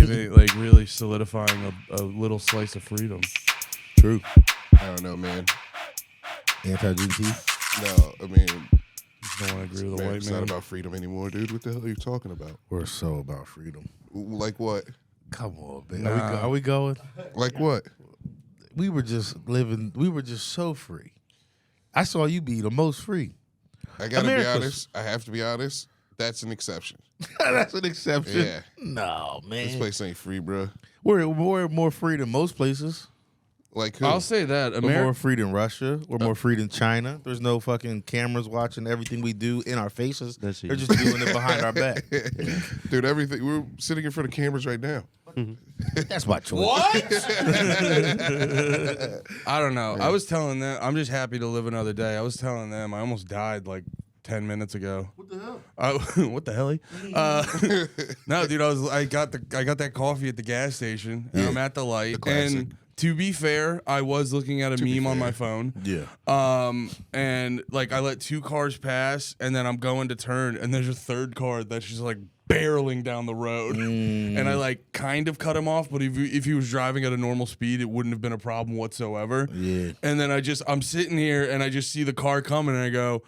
giving, like, really solidifying a little slice of freedom. True. I don't know, man. Anti-GT? No, I mean, Don't want to agree with the man, white it's man. not about freedom anymore, dude. What the hell are you talking about? We're so about freedom. Like what? Come on, man. Nah. Are we going? Like what? We were just living. We were just so free. I saw you be the most free. I gotta be America's- honest. I have to be honest. That's an exception. That's an exception. Yeah. No, man. This place ain't free, bro. We're more free than most places. Like who? I'll say that. We're more free than Russia. We're more free than China. There's no fucking cameras watching everything we do in our faces. That's They're it. just doing it behind our back. Dude, everything. We're sitting in front of cameras right now. That's my choice. What? I don't know. I was telling them, I'm just happy to live another day. I was telling them, I almost died like 10 minutes ago. What the hell? What the hell? No, dude, I got that coffee at the gas station, and I'm at the light. classic. And to be fair, I was looking at a meme on my phone. Yeah. And like I let 2 cars pass, and then I'm going to turn, and there's a third car that's just like barreling down the road, and I like kind of cut him off. But if he was driving at a normal speed, it wouldn't have been a problem whatsoever. Yeah. And then I'm sitting here, and I just see the car coming, and I go,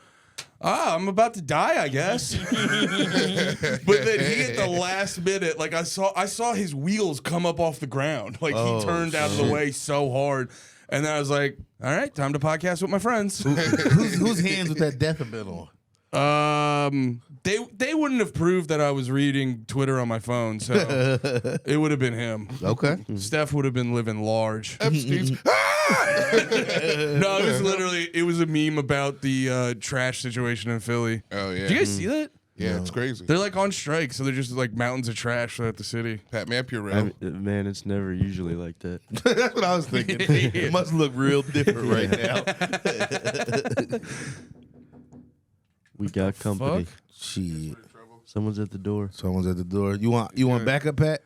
I'm about to die, I guess. But then he at the last minute, like I saw his wheels come up off the ground. Like he turned out of the way so hard. And then I was like, all right, time to podcast with my friends. Whose hands with that death been on? They wouldn't have proved that I was reading Twitter on my phone, so it would have been him. Okay. Steph would have been living large. Epstein's. No, it was a meme about the trash situation in Philly. Oh yeah. Did you guys see that? Yeah, it's crazy. They're like on strike, so they're just like mountains of trash throughout the city. Pat, map your realm. Man, it's never usually like that. That's what I was thinking. It must look real different right now. We got company. Fuck? Shit. Someone's at the door. Someone's at the door. You want backup, Pat?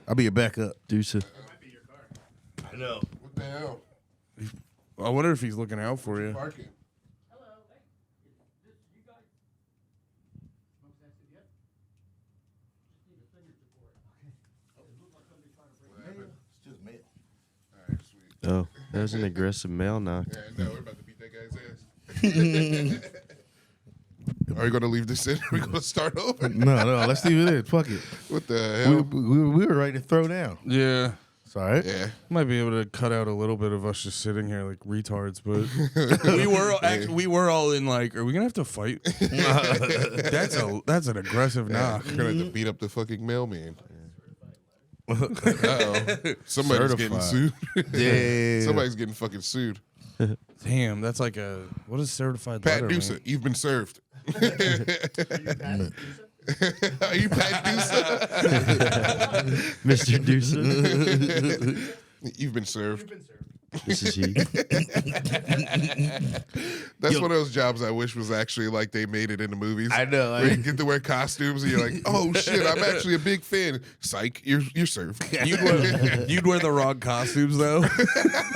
I'll be your backup. Deuce. I know. What the hell? I wonder if he's looking out for you. Parking. Oh, that was an aggressive mail knock. Yeah, no, we're about to beat that guy's ass. Are you gonna leave this in? Are we gonna start over? No, let's leave it in. Fuck it. What the hell? We were ready to throw down. Yeah. It's all right. Yeah. Might be able to cut out a little bit of us just sitting here like retards, but we were all in like, are we gonna have to fight? That's an aggressive knock. We're gonna have to beat up the fucking mailman. Uh-oh. Somebody's getting sued. Yeah. Somebody's getting fucking sued. Damn, that's like what is certified Pat letter? Dusa, Man? you've been served. Are you Pat Dusa? Mr. Deuce. You've been served. This is he. That's one of those jobs I wish was actually like they made it in the movies. I know. Where you get to wear costumes and you're like, oh shit, I'm actually a big fan. Psych, you're served. You'd wear the wrong costumes though.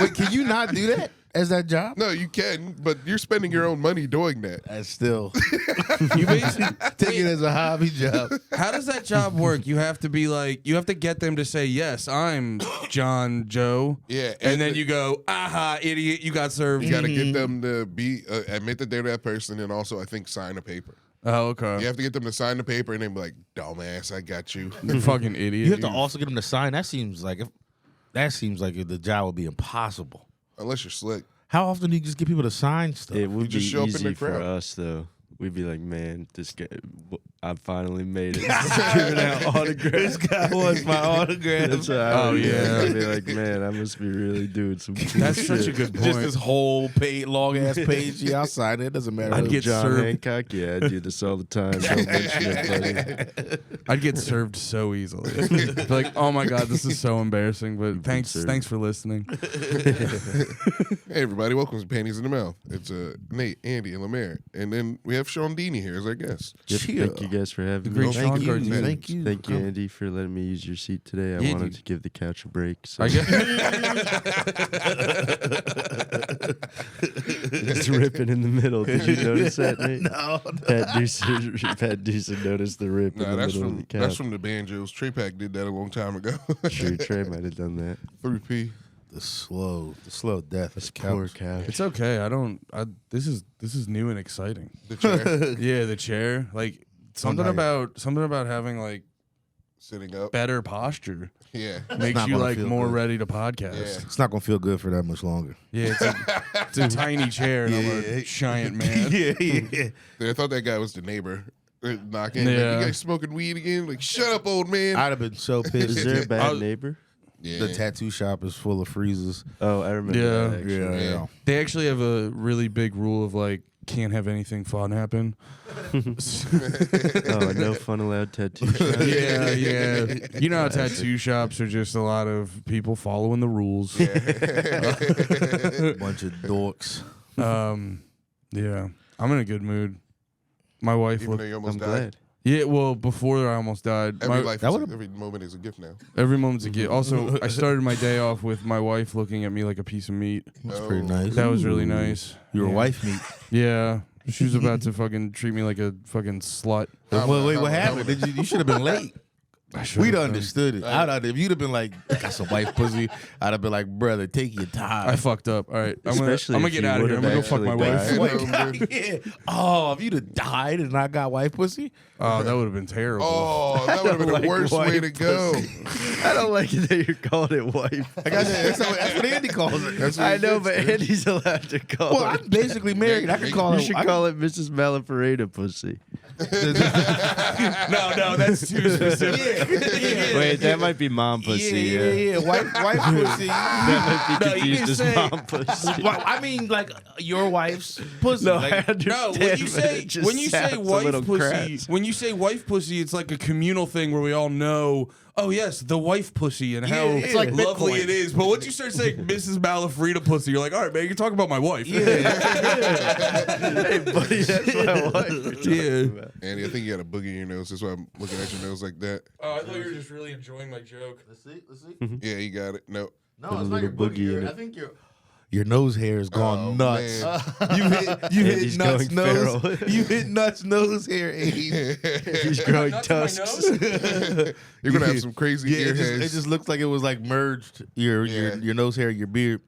Wait, can you not do that as that job? No, you can, but you're spending your own money doing that. That's still You basically take it as a hobby job. How does that job work? You have to be like, you have to get them to say, yes, I'm John Joe. Yeah, And then you go, aha, idiot, you got served. You got to get them to be admit that they're that person, and also I think sign a paper. Oh, okay. You have to get them to sign the paper, and then be like, "Dumbass, I got you." You fucking idiot. You have to also get them to sign. That seems like the job would be impossible. Unless you're slick. How often do you just get people to sign stuff? It would be just show up in easy the for crowd. us, though. We'd be like, man, this guy, I finally made it. Giving out autographs. This guy wants my autograph. That's what I would yeah. do. I'd be like, man, I must be really doing some cool That's shit. such a good point. Just this whole long ass page. Yeah, I'll sign it. Doesn't matter. I'd get John served. Hancock, yeah, I do this all the time. Don't mention it, buddy. I'd get served so easily. Be like, oh my God, this is so embarrassing, but thanks for listening. Hey everybody, welcome to Panties in the Mouth. It's Nate, Andy, and LeMaire, and then we have Shawn Gardini here as our guest. Yep, thank you guys for having great me. Shawn Thank you. Gardini. Thank you. Thank you, Andy, for letting me use your seat today. I Yeah, wanted dude. to give the couch a break. So I guess. it's ripping in the middle. Did you notice that, Nate? No. Pat Deuce noticed the rip in Nah, the that's middle of from the couch. that's from the banjos. Trey Pack did that a long time ago. True, Trey might have done that. 3P. The slow death. This of poor couch. couch. It's okay. This is new and exciting. The chair Yeah, the chair. Like something Untired. about having like sitting up. better posture Yeah. makes not you gonna like feel more good. ready to podcast. Yeah. It's not gonna feel good for that much longer. Yeah, it's a tiny chair and I'm Yeah. a giant man. yeah. I thought that guy was the neighbor. Knocking. Yeah. Like, you guys smoking weed again? Like, shut up, old man. I'd have been so pissed. Is there a bad was- neighbor? yeah. The tattoo shop is full of freezes. Oh, I remember Yeah. that, actually. Yeah. They actually have a really big rule of like can't have anything fun happen. Oh, no fun allowed tattoo shop. Yeah. You know how tattoo shops are just a lot of people following the rules. Bunch of dorks. Yeah. I'm in a good mood. My wife Even though looked. you almost I'm died. glad. Yeah, well, before I almost died. Every moment is a gift now. Every moment's a gift. Also, I started my day off with my wife looking at me like a piece of meat. That's pretty nice. That was really nice. Your Yeah. wife meet. Yeah. She was about to fucking treat me like a fucking slut. Wait, what happened? You should have been late. We'd understood it. If you'd have been like, got some wife pussy, I'd have been like, brother, take your time. I fucked up. All right. I'm Especially gonna if get you out of here. I'm gonna go would've fuck my actually wife. died. yeah. Oh, if you'd have died and I got wife pussy, Oh, that would have been terrible. Oh, that would have been the Like worst way to white go. I don't like it that you're calling it wife. I got that. That's what Andy calls it. That's what I he know, said, but dude. Andy's allowed to call Well, it. I'm basically married. I can call You it. should I call it Mrs. Malafarina pussy. No, that's too specific. Wait, that might be mom pussy. Yeah. Wife pussy. That might No, be you confused can as say- mom pussy. Well, I mean, like your wife's pussy. No, Like, I understand. No, but when you say sounds a wife little pussy, crass. when you say wife pussy, it's like a communal thing where we all know. Oh yes, the wife pussy and how it's like lovely Bitcoin. it is. But once you start saying Mrs. Malafrida pussy, you're like, all right, man, you're talking about my wife. Hey, buddy, that's my wife. Yeah. Andy, I think you got a boogie in your nose. That's why I'm looking at your nose like that. Oh, I thought you were just really enjoying my joke. Let's see. Yeah, you got it. No. No, Put a it's not your little boogie boogie. in I it. think your nose hair has gone Oh, nuts. man. You hit Andy's nuts going nose. feral. You hit nuts nose hair. Andy. He's growing Nuts in my tusks. nose? You're gonna have some crazy Yeah, ear it hairs. just looks like it was like merged. Your nose hair, your beard.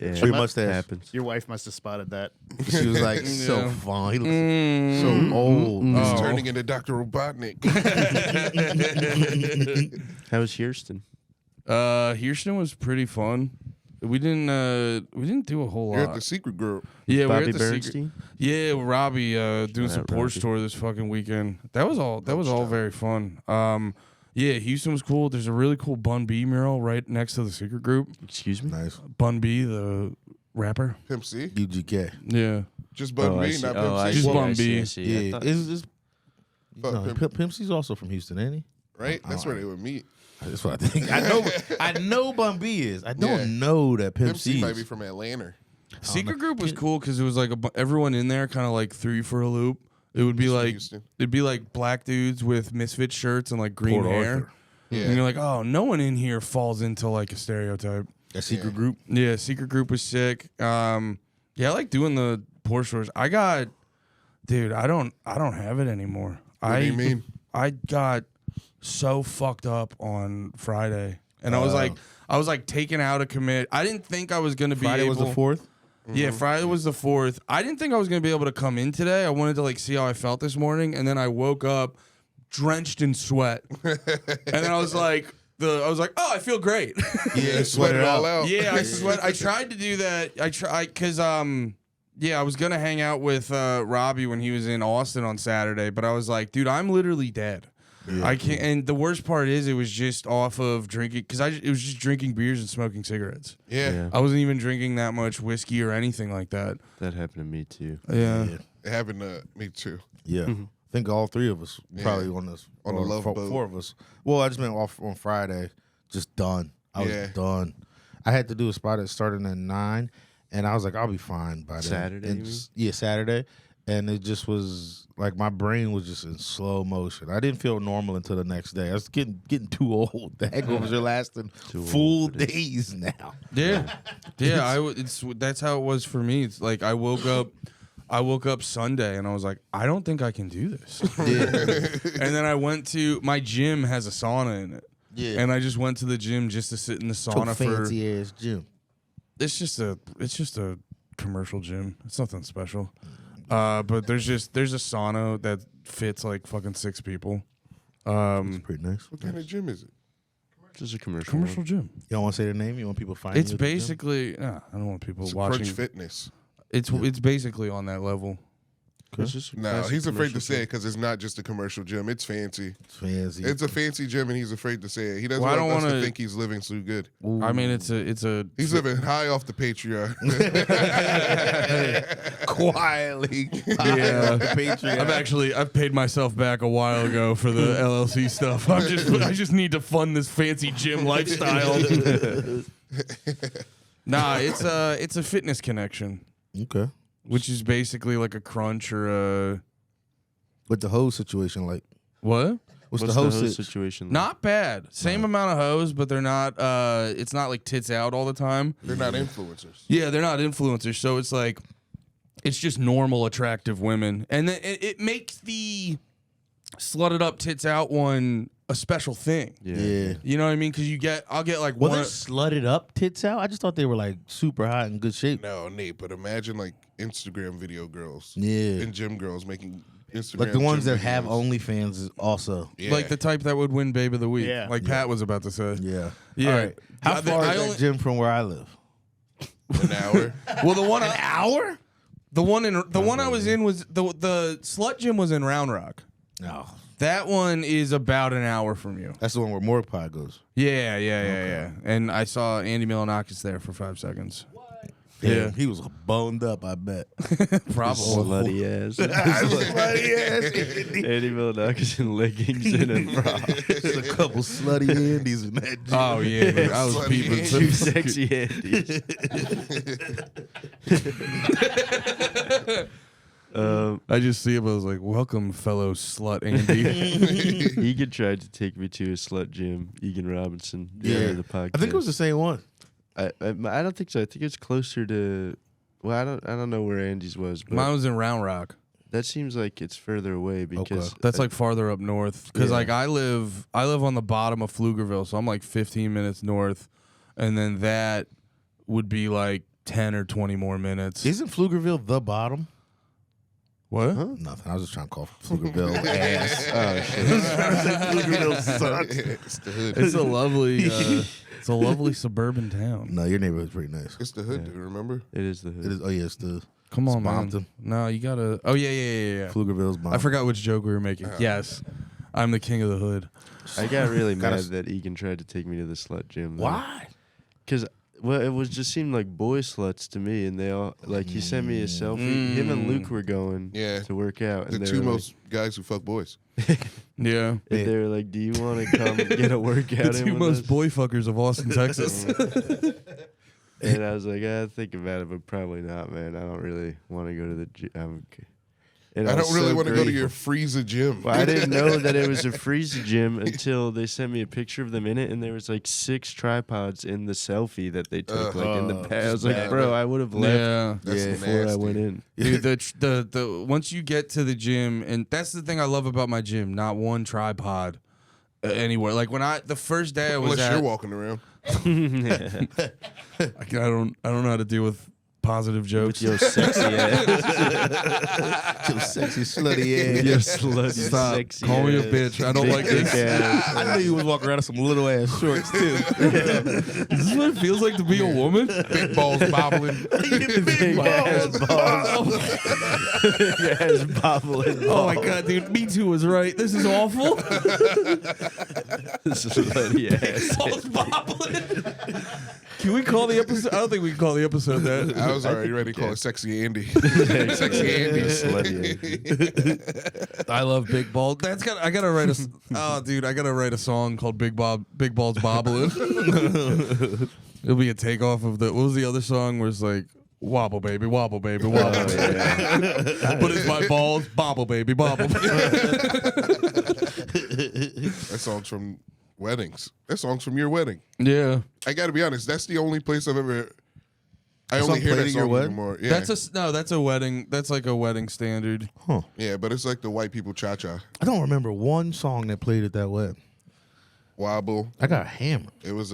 Yeah, Your mustache. happens. Your wife must have spotted that. She was like so Yeah. fine, Mm. so old. He's Oh. turning into Dr. Robotnik. How was Houston? Houston was pretty fun. We didn't do a whole You're at lot. the secret group. Yeah, Bobby we're at the secret. Bernstein? Yeah, Robbie doing some out, Porsche Robbie. tour this fucking weekend. That was all very fun. Yeah, Houston was cool. There's a really cool Bun B mural right next to the secret group. Excuse me? Nice. Bun B, the rapper. Pimp C. UGK. Yeah. Just Bun I B, see. not Oh, I Pimp C. Just see, Bun I see, B. I see. I Yeah, thought- it's Fuck no, Pimp- Pimp C's also from Houston, ain't he? Right? That's where they would meet. That's what I think. I know Bun B is. I don't Yeah. know that Pimp Pimp C C might be is. from Atlanta. Secret group was cool because it was like everyone in there kind of like threw you for a loop. It would be like Houston. it'd be like black dudes with misfit shirts and like green Port hair. Arthur. Yeah. And you're like, oh, no one in here falls into like a stereotype. That secret Yeah. group. Yeah, secret group was sick. Yeah, I like doing the Porsche tours. I don't have it anymore. What do you mean? I got so fucked up on Friday, and I was like taken out of commit. I didn't think I was gonna be Friday was the 4th. Yeah, Friday was the 4th. I didn't think I was gonna be able to come in today. I wanted to like see how I felt this morning, and then I woke up drenched in sweat, and then I was like, oh, I feel great. Yeah, sweat it all out. Yeah, I sweat. I tried to do that. Because yeah, I was gonna hang out with Robbie when he was in Austin on Saturday, but I was like, dude, I'm literally dead. I can't. And the worst part is, it was just off of drinking because it was just drinking beers and smoking cigarettes. Yeah. I wasn't even drinking that much whiskey or anything like that. That happened to me too. Yeah. It happened to me too. Yeah. I think all three of us probably on this On the or love boat. 4 of us. Well, I just meant off on Friday, just done. I Yeah. was done. I had to do a spot that started at 9, and I was like, I'll be fine by then. Saturday, And you mean? yeah, Saturday. and it just was like my brain was just in slow motion. I didn't feel normal until the next day. I was getting too old. The hangovers are lasting full days now. Yeah, yeah. That's how it was for me. It's like I woke up Sunday and I was like, I don't think I can do this. And then I went to my gym has a sauna in it. Yeah. And I just went to the gym just to sit in the sauna for fancy ass gym. It's just a commercial gym. It's nothing special. But there's a sauna that fits like fucking 6 people. It's pretty nice. What kind of gym is it? Just a commercial gym. You don't want to say the name? You want people finding It's you at the gym? basically I don't want people It's watching. Crunch Fitness. It's basically on that level. It's just a No, classic he's afraid to commercial say it because it's not just a commercial gym. It's fancy. It's fancy. It's a fancy gym, and he's afraid to say it. He doesn't Well, I want don't us to wanna- think he's living so good. I mean, it's a. He's living high off the Patreon. quietly. Yeah. Patreon. I've paid myself back a while ago for the LLC stuff. I just need to fund this fancy gym lifestyle. Nah, it's a fitness connection, Okay. which is basically like a crunch or a With the hose situation, like, what? what's What's the hose situation? like? Not bad. Same amount of hoes, but they're not. It's not like tits out all the time. They're not influencers. Yeah, they're not influencers, so it's like it's just normal, attractive women, and then it makes the slutted up tits out one a special thing. Yeah. You know what I mean? Because I'll get like Well, one. they slutted up tits out? I just thought they were like super hot and good shape. No, Nate, but imagine like Instagram video girls Yeah. and gym girls making Instagram. Like the ones gym that have videos. OnlyFans is also. Yeah. Like the type that would win Babe of the Week, Yeah. like Pat was about to say. Yeah. Yeah. All right. How I- far I is only- that gym from where I live? an hour. Well, the one Hour? the one I was in was the slut gym was in Round Rock. No. That one is about an hour from you. That's the one where Morgue Pie goes. Yeah. And I saw Andy Milonakis there for 5 seconds. Damn, Yeah. he was boned up, I bet. Probably. Slutty ass. Andy Milonakis in leggings and a bra. There's a couple slutty Andes in that gym. Oh yeah, dude, I was Slutty peeping. Andy. Two sexy Andys. I just see him. I was like, "Welcome, fellow slut Andy." Egan tried to take me to a slut gym. Egan Robinson. Yeah. The podcast. I think it was the same one. I don't think so. I think it's closer to. Well, I don't know where Andy's was, but Mine was in Round Rock. that seems like it's further away because That's like farther up north. Because Yeah. like I live on the bottom of Pflugerville, so I'm like 15 minutes north, and then that would be like 10 or 20 more minutes. Isn't Pflugerville the bottom? What? Nothing. I was just trying to call Pflugerville ass. Pflugerville sucks. It's the hood. It's a lovely, suburban town. No, your neighborhood's pretty nice. It's the hood, dude, remember? it is the hood. It is. Oh yeah, it's the Come on, It's man. Bompton. No, you gotta. Oh yeah. Pflugerville's bomb. I forgot which joke we were making. Yes, I'm the king of the hood. I got really Gotta mad that Egan tried to take me to the slut gym. though. Why? Because it was just seemed like boy sluts to me, and they all like he sent me a selfie. Him and Luke were going to work out, The and they two were most guys who fuck boys. Yeah. like, and they were like, "Do you want to come get a workout?" The in two with most us?" boy fuckers of Austin, Texas. And I was like, I think about it, but probably not, man. I don't really want to go to the gym. And I was don't really so want to go to grateful. your Frieza gym. Well, I didn't know that it was a Frieza gym until they sent me a picture of them in it, and there was like 6 tripods in the selfie that they took, like in the past. I was like, bad. bro, I would have left Yeah. That's before I nasty. went in. Dude, the once you get to the gym, and that's the thing I love about my gym, not one tripod anywhere. Like when the first day I was Unless at, you're walking around. I don't know how to deal with positive jokes. Yo, sexy ass. Your sexy slutty ass. Yo, slutty, Stop. sexy Call me a ass. bitch. I don't like Big this. ass. I knew you was walking around in some little ass shorts too. Is this what it feels like to be a woman? Big balls bobbling. Big ass balls. Big ass bobbling. Oh my god, dude. Me Too was right. This is awful. Slutty ass. Balls bobbling. Can we call the episode? I don't think we can call the episode that. I was already ready to call it Sexy Andy. Sexy Andy. Slutty. I love big balls. I gotta write I gotta write a song called Big Balls Bobbling. It'll be a takeoff of what was the other song where it's like, wobble baby, wobble baby, wobble baby. But it's my balls, bobble baby, bobble. That song's from weddings. That song's from your wedding. Yeah, I got to be honest. That's the only place I've ever. I That only song hear played that at your song wedding? anymore. Yeah, that's a wedding. That's like a wedding standard. yeah, but it's like the white people cha cha I don't remember one song that played it that way. wobble. I got hammered. It was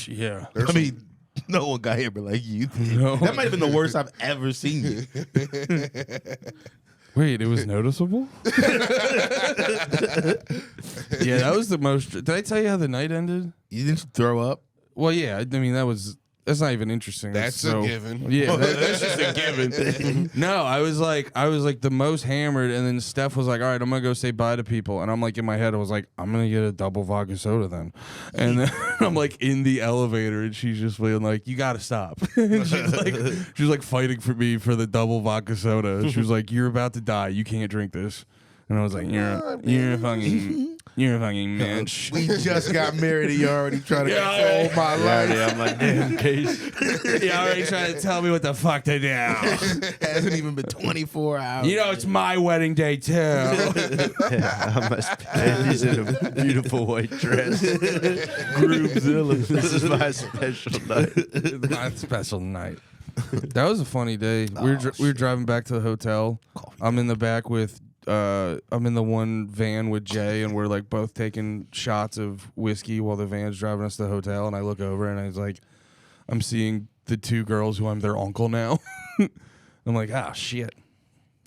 Yeah. there's I mean, no one got hammered like you did. No. That might have been the worst I've ever seen you. Wait, it was noticeable? Yeah, that was the most. Did I tell you how the night ended? You didn't throw up? Well, yeah. I mean, that's not even interesting. That's a given. Yeah, that's just a given. No, I was like the most hammered, and then Steph was like, "All right, I'm gonna go say bye to people," and I'm like in my head, I was like, "I'm gonna get a double vodka soda then," and then I'm like in the elevator, and she's just being like, "You gotta stop." And she was like fighting for me for the double vodka soda. And she was like, "You're about to die. You can't drink this." And I was like, "You're a fucking bitch." We just got married and you already trying to control my life. Yeah, I'm like, damn, case. You already trying to tell me what the fuck to do. Hasn't even been 24 hours. You know, it's my wedding day too. I must be. He's in a beautiful white dress. Groomzilla. This is my special night. My special night. That was a funny day. We were driving back to the hotel. I'm in the back with I'm in the one van with Jay, and we're like both taking shots of whiskey while the van's driving us to the hotel. And I look over and I was like, I'm seeing the two girls who I'm their uncle now. I'm like, ah, shit.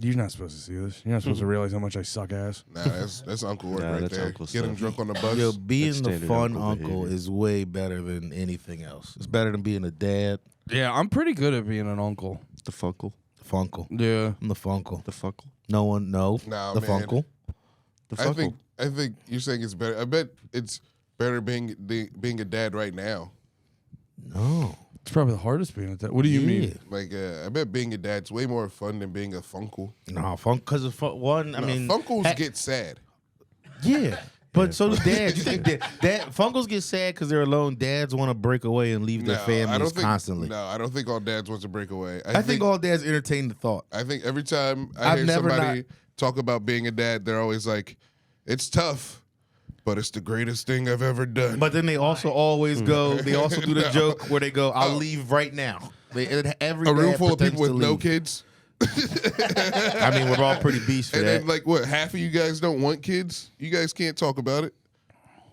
You're not supposed to see this. You're not supposed to realize how much I suck ass. Nah, that's uncle work Nah, right that's there. uncle Getting stuff. drunk on the bus. Yo, being That's the standard fun uncle uncle behavior. is way better than anything else. It's better than being a dad. Yeah, I'm pretty good at being an uncle. The Funkle. Funkle. Yeah. I'm the Funkle. The Funkle. No one, no. Nah, the man. Funkle. The Funkle. I think you're saying it's better. I bet it's better being a dad right now. No. It's probably the hardest being a dad. What do you mean? Like I bet being a dad's way more fun than being a funkle. No, because of one, I mean. funkles get sad. Yeah. But so do dads. You think dad Funkles get sad because they're alone? Dads want to break away and leave their families constantly. No, I don't think all dads want to break away. I think all dads entertain the thought. I think every time I hear somebody talk about being a dad, they're always like, "It's tough, but it's the greatest thing I've ever done." But then they also always go. They also do the joke where they go, "I'll leave right now." Every a room dad full of people pretends with to no leave. kids. I mean, we're all pretty beasts for And that. then, like, what? Half of you guys don't want kids. You guys can't talk about it.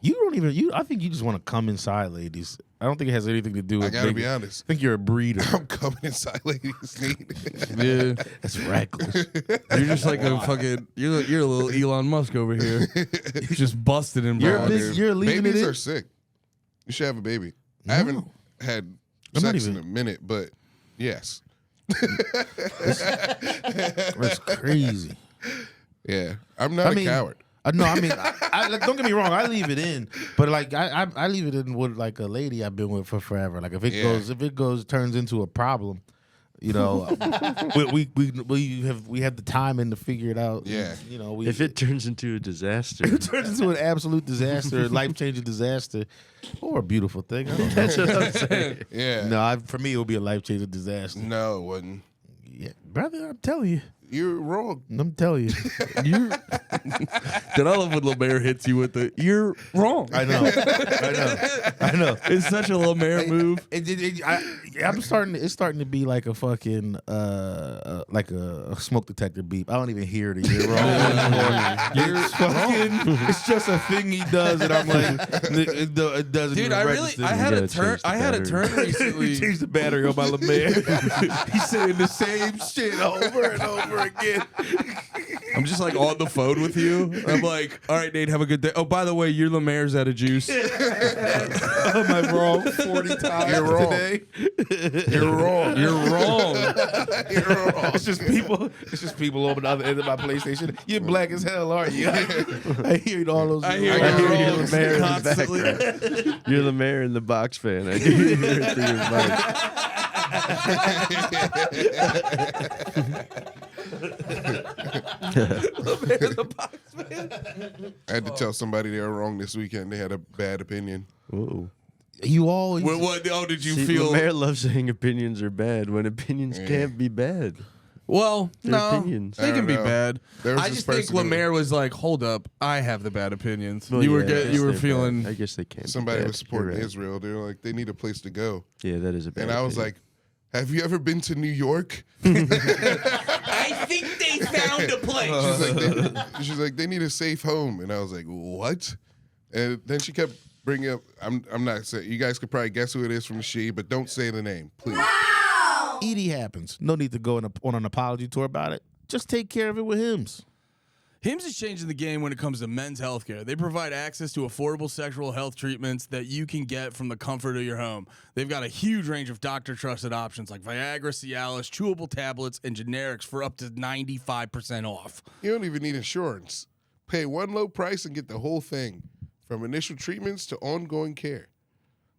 You don't even. I think you just want to come inside, ladies. I don't think it has anything to do with. I gotta be honest. I think you're a breeder. I'm coming inside ladies' need. Yeah. That's reckless. You're just like a fucking. You're a little Elon Musk over here, just busted in You're brown. you're leaving Babies it in? are sick. You should have a baby. I haven't had I'm not sex in even- a minute, but yes. That's crazy. Yeah. I'm not a coward. No, I mean, like, don't get me wrong. I leave it in, but like I leave it in with like a lady I've been with for forever. Like if it turns into a problem, you know, we have the time in to figure it out. Yeah. You know, If it turns into a disaster, it turns into an absolute disaster, life changing disaster, or a beautiful thing. I don't know. that's what I'm saying. Yeah. No, for me it would be a life changing disaster. No, it wasn't. Yeah, brother, I'm telling you. You're wrong. I'm telling you. Then I love when LeMaire hits you with the "you're wrong." I know. It's such a LeMaire move. I'm starting. It's starting to be like a fucking like a smoke detector beep. I don't even hear the "you're wrong" anymore. It's fucking. It's just a thing he does, and I'm like, it doesn't. Dude, even I register. had gotta a turn. change the I had a battery. turn recently. Change the battery on my LeMaire. He's saying the same shit over and over again. I'm just like on the phone with you. I'm like, all right, Nate, have a good day. Oh, by the way, your LeMaire's out of juice. Am I wrong 40 times You're wrong. today? You're wrong. You're wrong. You're wrong. It's just people on the other end of my PlayStation. You're black as hell, aren't you? I hear all those. I hear I hear you're you, wrong LeMaire, in the constantly. You're the mayor in the box fan. I do hear it through your mic. I had to tell somebody they were wrong this weekend. They had a bad opinion. Ooh. You always. What? Oh, did you See, feel? LeMaire loves saying opinions are bad when opinions can't be bad. Well, They're no, opinions. they can be bad. There was I this just think person who- LeMaire was like, "Hold up, I have the bad opinions." Well, you were yeah, I guess you were they're feeling. bad. I guess they can't. be Somebody bad. was supporting You're right. Israel. They were like, they need a place to go. Yeah, that is a bad. And I was opinion. like, have you ever been to New York? I think they found a place. She's like, they need a safe home. And I was like, what? And then she kept bringing up, I'm not saying, you guys could probably guess who it is from She, but don't say the name, please. Edie happens. No need to go on an apology tour about it. Just take care of it with Hims. Hims is changing the game when it comes to men's health care. They provide access to affordable sexual health treatments that you can get from the comfort of your home. They've got a huge range of doctor-trusted options like Viagra, Cialis, chewable tablets, and generics for up to 95% off. You don't even need insurance. Pay one low price and get the whole thing, from initial treatments to ongoing care.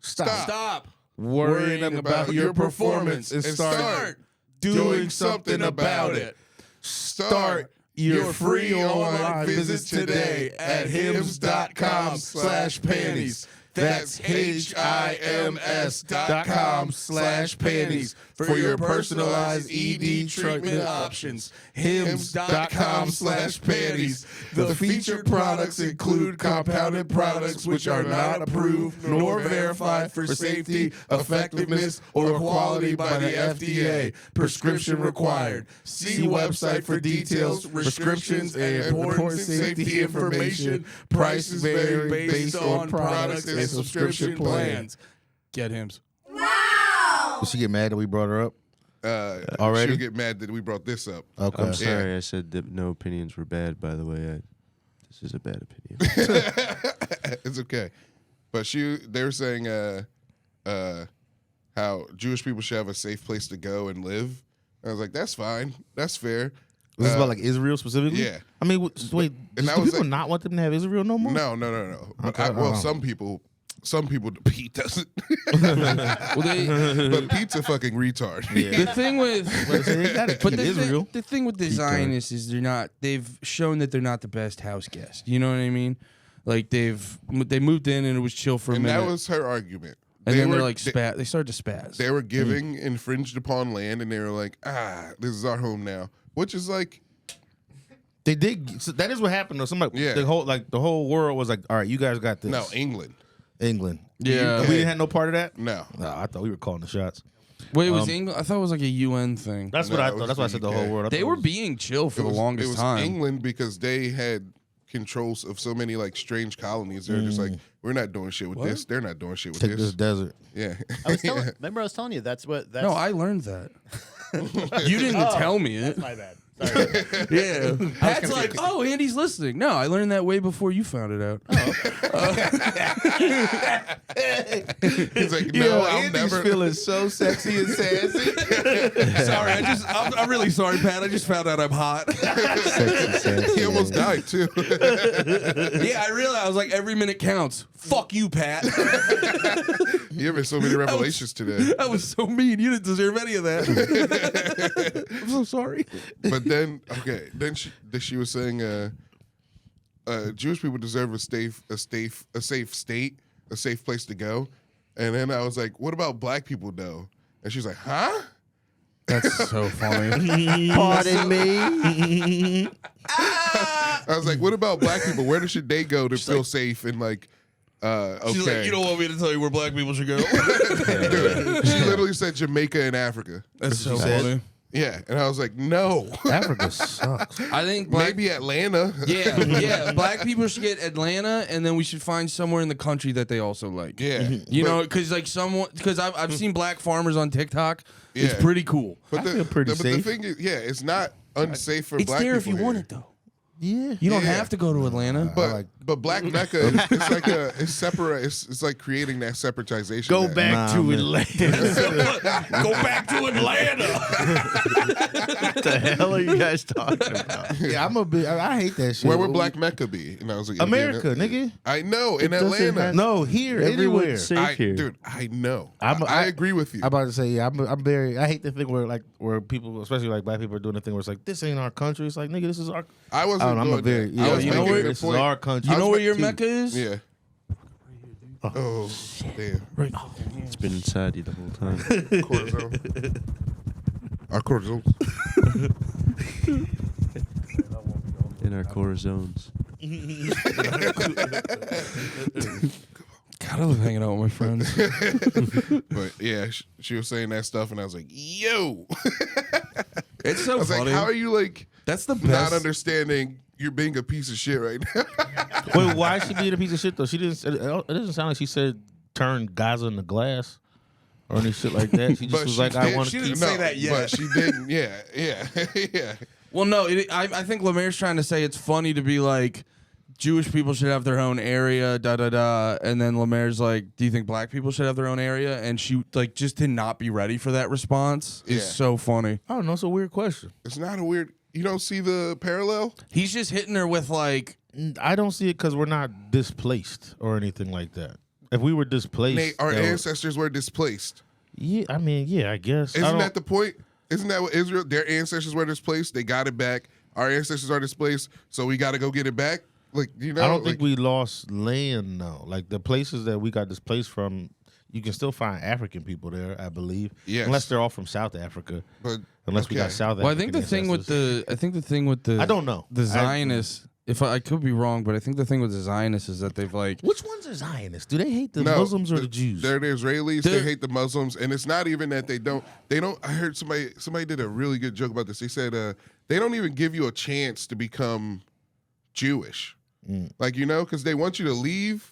Stop Worrying about your performance and start doing something about it. Start your free online visit today at hims.com/panties. That's HIMS.com/panties for your personalized ED treatment options. HIMS.com/panties. The featured products include compounded products which are not approved nor verified for safety, effectiveness, or quality by the FDA. Prescription required. See website for details, prescriptions, and important safety information. Prices vary based on products and subscription plans. Get Hims. Did she get mad that we brought her up? Already? She'll get mad that we brought this up. Okay. I'm sorry, I said that no opinions were bad. By the way, this is a bad opinion. It's okay. But they were saying how Jewish people should have a safe place to go and live. I was like, that's fine. That's fair. Was this about like Israel specifically? Yeah. I mean, wait, And that do was people like- not want them to have Israel no more? No. But Okay, some people, Pete doesn't. Well, But Pete's a fucking retard. the thing with They gotta keep Israel. The thing with the Zionists is they've shown that they're not the best house guest. You know what I mean? Like they moved in and it was chill for a And minute. that was her argument. and then they're were- like they started to spaz. They were giving infringed upon land, and they were like, this is our home now. Which is like, They did. So that is what happened. Though. Somebody, Yeah. the whole world was like, all right, you guys got this. no, England. England. Yeah. We didn't have no part of that. No. No, I thought we were calling the shots. Wait, it was England? I thought it was like a UN thing. That's No, what I it thought. was That's why I the said the UK. whole world. I They thought were it was- being chill for the longest it was time. England because they had controls of so many like strange colonies. They're just like, we're not doing shit with this. They're not doing shit with take this this. desert. Yeah. Remember I was telling you that's what. That's, No, I learned that. You didn't tell me it. my bad. Sorry. Yeah. Pat's like, oh, Andy's listening. No, I learned that way before you found it out. He's like, no, I'll never. feeling so sexy and sassy. Sorry, I'm really sorry, Pat. I just found out I'm hot. He almost died too. Yeah, I realized I was like, every minute counts. Fuck you, Pat. You have so many revelations today. That was so mean. You didn't deserve any of that. I'm so sorry. But then, okay, then she was saying, Jewish people deserve a safe state, a safe place to go. And then I was like, what about black people though? And she's like, huh? That's so funny. Pardon me. I was like, what about black people? Where should they go to feel safe and like, okay? She's like, you don't want me to tell you where black people should go? Dude, she literally said Jamaica and Africa. That's so said? funny. Yeah, and I was like, no, Africa sucks. I think black maybe Atlanta. yeah. Black people should get Atlanta, and then we should find somewhere in the country that they also like. Yeah, You know, because I've seen black farmers on TikTok. It's Yeah. pretty cool. But I feel pretty but safe. the thing is, yeah, it's not unsafe for It's black there if people you want here. it though. Yeah. You don't Yeah. have to go to Atlanta. But Black Mecca, it's like it's separate. It's like creating that separatization. Go that- back to man. Atlanta. Go back to Atlanta. What the hell are you guys talking about? Yeah, I hate that shit. Where would Black Mecca be? And I was like, America, nigga. I know in doesn't Atlanta. have- No, here, anywhere. Everyone's safe here. Dude, I know. I'm- I agree with you. I'm about to say, yeah, I'm very. I hate the thing where people, especially like black people, are doing the thing where it's like, this ain't our country. It's like, nigga, this is our. I wasn't I don't know, I'm doing a very. that. Yeah, I was you know making where- a good this is point. our country. You know where your Too. Mecca is? Yeah. Oh, damn. Right. It's been inside you the whole time. Cortisone. Our cortisone. In our core zones. God, I love hanging out with my friends. But yeah, she was saying that stuff, and I was like, "Yo!" It's so I was funny. like, "How are you like That's the not best. understanding you're being a piece of shit right now?" Wait, why is she being a piece of shit though? She didn't. It doesn't sound like she said turn Gaza into glass or any shit like that. She just But was she like, I did- want she to didn't keep. say that yet. But she didn't. Yeah, yeah. Well, no, I think LeMaire's trying to say it's funny to be like, Jewish people should have their own area, and then LeMaire's like, do you think black people should have their own area? And she like just to not be ready for that response is Yeah. so funny. I don't know. It's a weird question. It's not a weird. You don't see the parallel? He's just hitting her with like, I don't see it because we're not displaced or anything like that. If we were displaced, Nate, our that would- ancestors were displaced. yeah, I mean, yeah, I guess. I Isn't don't- that the point? Isn't that what Israel? Their ancestors were displaced. They got it back. Our ancestors are displaced, so we got to go get it back. Like you know, I don't think like, we lost land though. Like the places that we got displaced from, you can still find African people there, I believe. Yes. Unless they're all from South Africa. But Unless we got okay. South well, I African think the thing with the, I don't know. the Zionists. If I could be wrong, but I think the thing with the Zionists is that they've like, Which ones are Zionists? Do they hate the No, Muslims or the Jews? They're the Israelis. They They're- hate the Muslims, and it's not even that they don't. They don't. I heard somebody did a really good joke about this. They said they don't even give you a chance to become Jewish, like because they want you to leave.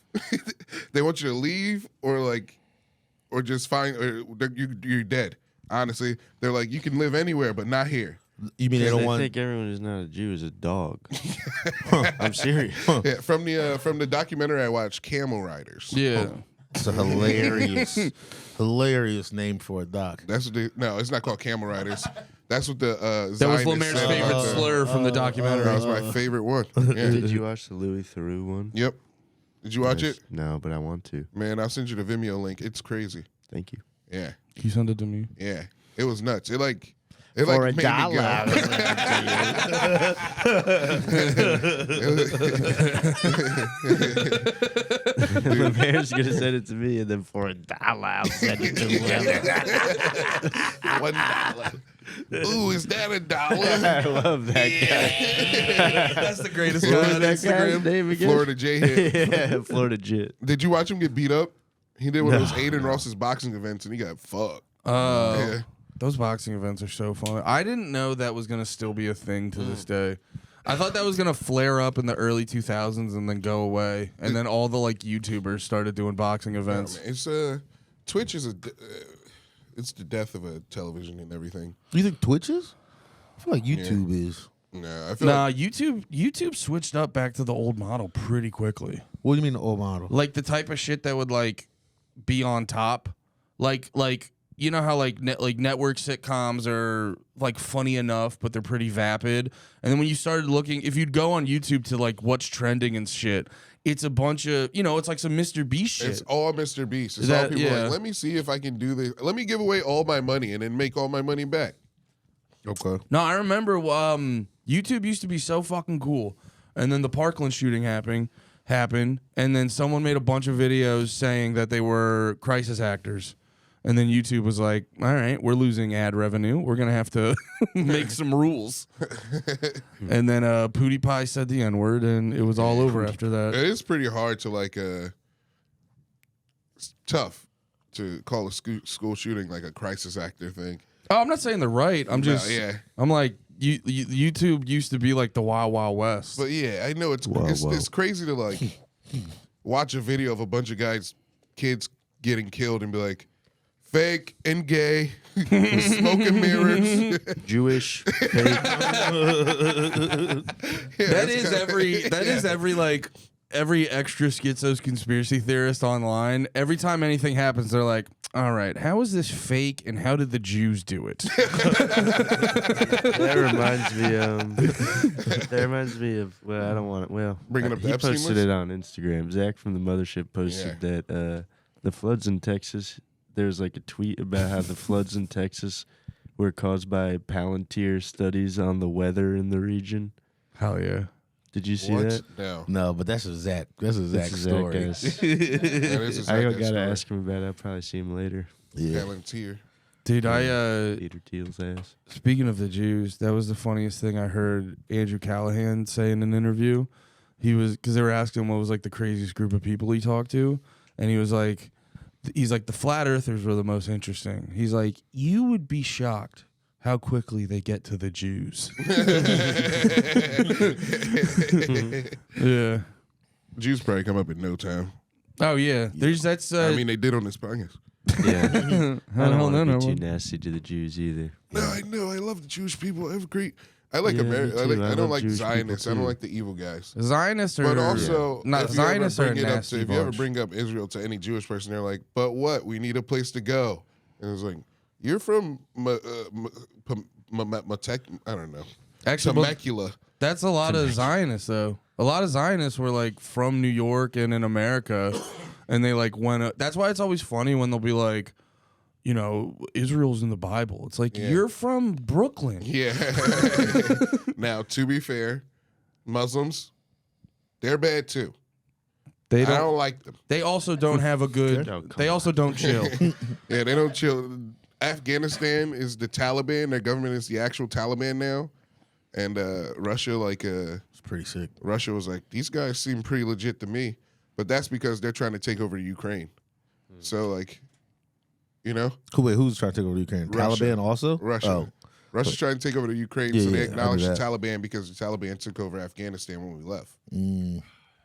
They want you to leave, or just find, you're dead. Honestly, they're like you can live anywhere, but not here. You mean they don't I want? think everyone who's not a Jew is a dog. I'm serious. Yeah, from the documentary I watched, Camel Riders. yeah. It's a hilarious, hilarious name for a doc. That's what no, it's not called Camel Riders. That's what the That was Zionists LeMaire's said favorite about the- slur from the documentary. That was my favorite one. Yeah. Did you watch the Louis Theroux one? Yep. Did you watch it? No, but I want to. Man, I'll send you the Vimeo link. It's crazy. Thank you. Yeah. Can you send it to me? Yeah. It was nuts. It like For a made me dollar. LeMaire's gonna send it to me, and then for $1, I'll send it to whoever. $1. Ooh, is that $1? I love that guy. That's the greatest What guy was on that guy's Instagram. name again? Florida J hit. Yeah, Florida Jit. Did you watch him get beat up? He did one of those No, Aiden Ross's boxing events and he got fucked. Yeah. Those boxing events are so fun. I didn't know that was going to still be a thing to this day. I thought that was going to flare up in the early 2000s and then go away. And then all the like YouTubers started doing boxing events. It's Twitch is it's the death of a television and everything. You think Twitch is? I feel like YouTube is. No, I feel Nah, like YouTube switched up back to the old model pretty quickly. What do you mean the old model? Like the type of shit that would like be on top. Like you know how like network sitcoms are like funny enough, but they're pretty vapid. And then when you started looking, if you'd go on YouTube to like what's trending and shit, it's a bunch of it's like some Mr. Beast shit. it's all Mr. Beast. It's Is all that- people yeah. like, let me see if I can do this. Let me give away all my money and then make all my money back. Okay. No, I remember YouTube used to be so fucking cool. And then the Parkland shooting happened, and then someone made a bunch of videos saying that they were crisis actors. And then YouTube was like, all right, we're losing ad revenue. We're going to have to make some rules. And then PewDiePie said the N-word, and it was all over after that. It is pretty hard to it's tough to call a school shooting like a crisis actor thing. Oh, I'm not saying they're right. I'm just, yeah. I'm like, YouTube used to be like the Wild Wild West. But yeah, I know it's Wow. it's crazy to like watch a video of a bunch of kids getting killed and be like, fake and gay, smoking mirrors. Jewish. Fake. That is every like every extra schizo's conspiracy theorist online. Every time anything happens, they're like, all right, how is this fake and how did the Jews do it? That reminds me of. Well, I don't want it. Well, Bringing up the he Epstein posted list? it on Instagram. Zach from the Mothership posted that the floods in Texas. There's like a tweet about how the floods in Texas were caused by Palantir studies on the weather in the region. Hell yeah. Did you see What? that? No. No, but that's a Zach. That's a Zach Zach story. guys. That is a Zach I Guy gotta story. ask him about it. I'll probably see him later. Yeah. Palantir. Dude, Peter Thiel's ass. speaking of the Jews, that was the funniest thing I heard Andrew Callahan say in an interview. He was, because they were asking him what was like the craziest group of people he talked to, and he was like, the flat earthers were the most interesting. He's like, you would be shocked how quickly they get to the Jews. Yeah. Jews probably come up in no time. Oh yeah. There's that's. I mean, they did on this podcast. Yeah. I don't hell want to no, be no. too nasty to the Jews either. No, I know. I love the Jewish people. I have great. I like Yeah, me America. too. I I don't love like Jewish people, Zionists. I don't too. like the evil guys. Zionists are. But also, not if you ever Zionists are a bring it up nasty to, if you ever bunch. bring up Israel to any Jewish person, they're like, "But what? We need a place to go." And it's like, "You're from Matek? I don't know. Actually, well, Temecula." that's a lot of Zionists though. A lot of Zionists were like from New York and in America, and they like went. That's why it's always funny when they'll be like, you know, Israel's in the Bible. It's like, Yeah. you're from Brooklyn. Yeah. Now, to be fair, Muslims, they're bad too. They I don't. don't like them. They also don't have a good. Oh, come They also don't chill. Yeah, they don't chill. Afghanistan is the Taliban. Their government is the actual Taliban now. And Russia, It's pretty sick. Russia was like, these guys seem pretty legit to me. But that's because they're trying to take over Ukraine. So, like, you know, Who's trying to take over Ukraine? Russia. Taliban also? Russia. Oh. Russia's trying to take over the Ukraine, Yeah, so they yeah, I acknowledge knew the that. Taliban because the Taliban took over Afghanistan when we left.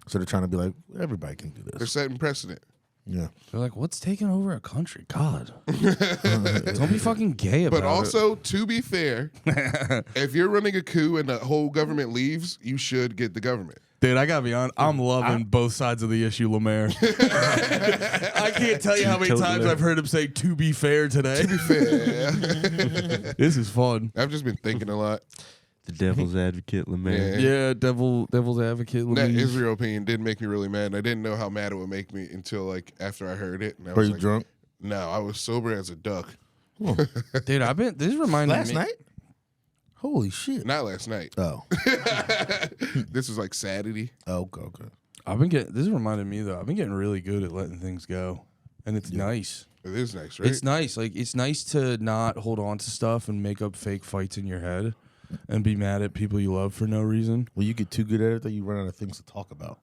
So they're trying to be like, everybody can do They're this. setting precedent. Yeah. They're like, what's taking over a country? God. Don't be fucking gay about But also, to be fair, if you're running a coup and the whole government leaves, you should get the government. Dude, I gotta be honest. I'm loving both sides of the issue, LeMaire. I can't tell you how many Totally. times I've heard him say "to be fair" today. Fair. This is fun. I've just been thinking a lot. The devil's advocate, LeMaire. Yeah, devil's advocate. That LeMaire. Israel opinion did make me really mad. And I didn't know how mad it would make me until like after I heard it. And I Were was you like, drunk? No, I was sober as a duck. Dude, I've been. This reminded Last me. night? Holy shit. Not last night. Oh. This was like Saturday. Oh, okay. I've been getting. This reminded me though. I've been getting really good at letting things go, and it's nice. It is nice, right? It's nice. Like it's nice to not hold on to stuff and make up fake fights in your head, and be mad at people you love for no reason. When you get too good at it, then you run out of things to talk about.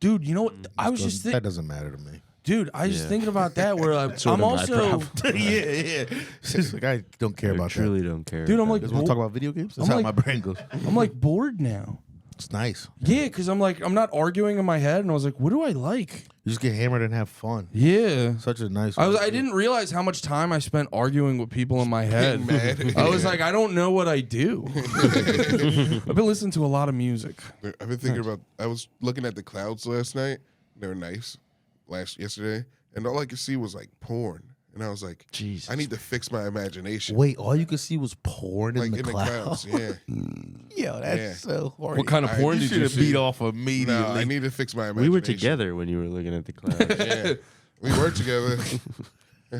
Dude. You know what? I was just That thinking. doesn't matter to me. Dude, I was just Yeah. thinking about that. Where I'm Sort of my also, yeah. It's just like, I don't care I about truly don't care. dude. I'm about like, that. Just want to talk about video games? That's I'm how like- my brain goes. I'm like bored now. It's nice. Yeah, because I'm like, I'm not arguing in my head, and I was like, what do I like? You just get hammered and have fun. Yeah. Such a nice. I didn't realize how much time I spent arguing with people in my head. mad. I was like, I don't know what I do. I've been listening to a lot of music. I've been thinking about. I was looking at the clouds last night. They were nice. Yesterday, and all I could see was like porn. And I was like, Jesus. I need to fix my imagination. Wait, all you could see was porn like in the clouds. Yeah. Yo, that's Yeah. so horny. What kind of porn you did should you have see? beat off immediately. No, I need to fix my imagination. We were together when you were looking at the clouds. Yeah. We were together.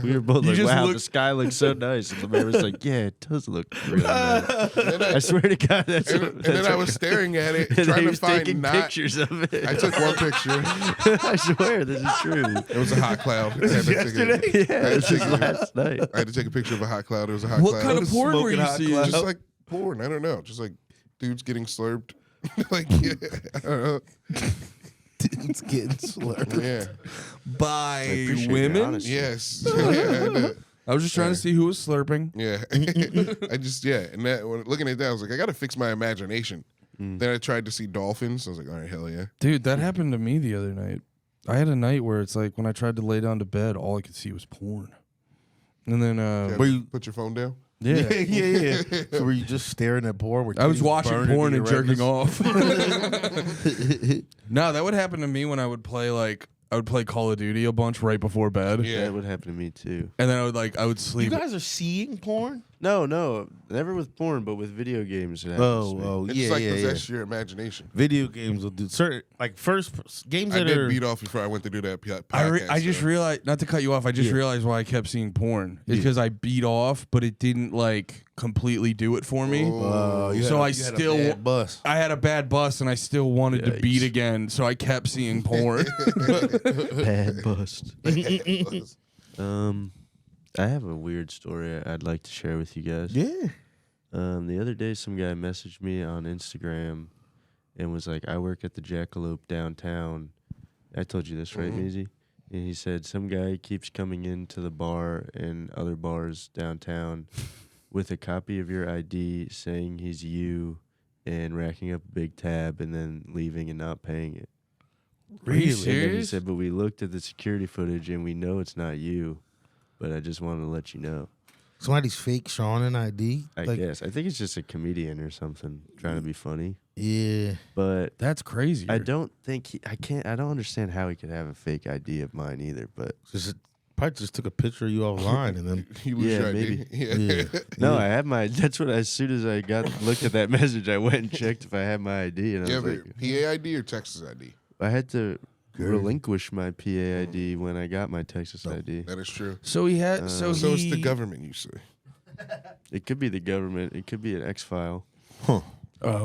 We were both You like, just wow, looked- the sky looks so nice. And the man was like, yeah, it does look real nice. I swear to God, that's And, what, and then I was staring at it, and trying he to was find taking not. pictures of it. I took one picture. I swear, this is true. It was a hot cloud. I had to take Yeah, this is last night. I had to take a picture of a hot cloud. It was a hot What cloud. kind of porn were Smoking you hot seeing? cloud. Just like porn. I don't know. Just like dudes getting slurped. Like, yeah, I don't know. It's getting slurred. Yeah. By appreciate your women? honesty. Yes. Yeah. I was just trying to see who was slurping. Yeah. And that when looking at that, I was like, I got to fix my imagination. Then I tried to see dolphins. I was like, all right, hell yeah. Dude, that happened to me the other night. I had a night where it's like when I tried to lay down to bed, all I could see was porn. And then, Yeah, Were you- put your phone down? yeah. yeah. So were you just staring at porn? Were I was titties watching burning porn in and your jerking retinas? off. No, that would happen to me when I would play Call of Duty a bunch right before bed. Yeah. That would happen to me too. And then I would You sleep. guys are seeing porn? No, never with porn, but with video games. It happens to me. It's like possess your imagination. Video games will do certain first games I that did are beat off before I went to do that podcast. I just realized, not to cut you off, I just realized why I kept seeing porn. It's because I beat off, but it didn't like completely do it for me. So I still bus. I had a bad bust and I still wanted to beat again, so I kept seeing porn. Bad bust. I have a weird story I'd like to share with you guys. Yeah. The other day, some guy messaged me on Instagram and was like, I work at the Jackalope downtown. I told you this, right, Measy? And he said, some guy keeps coming into the bar and other bars downtown with a copy of your ID saying he's you and racking up a big tab and then leaving and not paying it. Really? And then he Serious? said, but we looked at the security footage and we know it's not you, but I just wanted to let you know. Somebody's fake Shawn an ID. I guess. I think it's just a comedian or something trying to be funny. Yeah. But That's crazy. I don't think I don't understand how he could have a fake ID of mine either, but Probably just took a picture of you offline and then. You lose Yeah, your ID. maybe. Yeah. no, I have my that's what as soon as I looked at that message, I went and checked if I had my ID and I You was have like a PA ID or Texas ID? I had to relinquish my PA ID when I got my Texas ID. That is true. So he had So it's the government, you say. It could be the government, it could be an X-file. Oh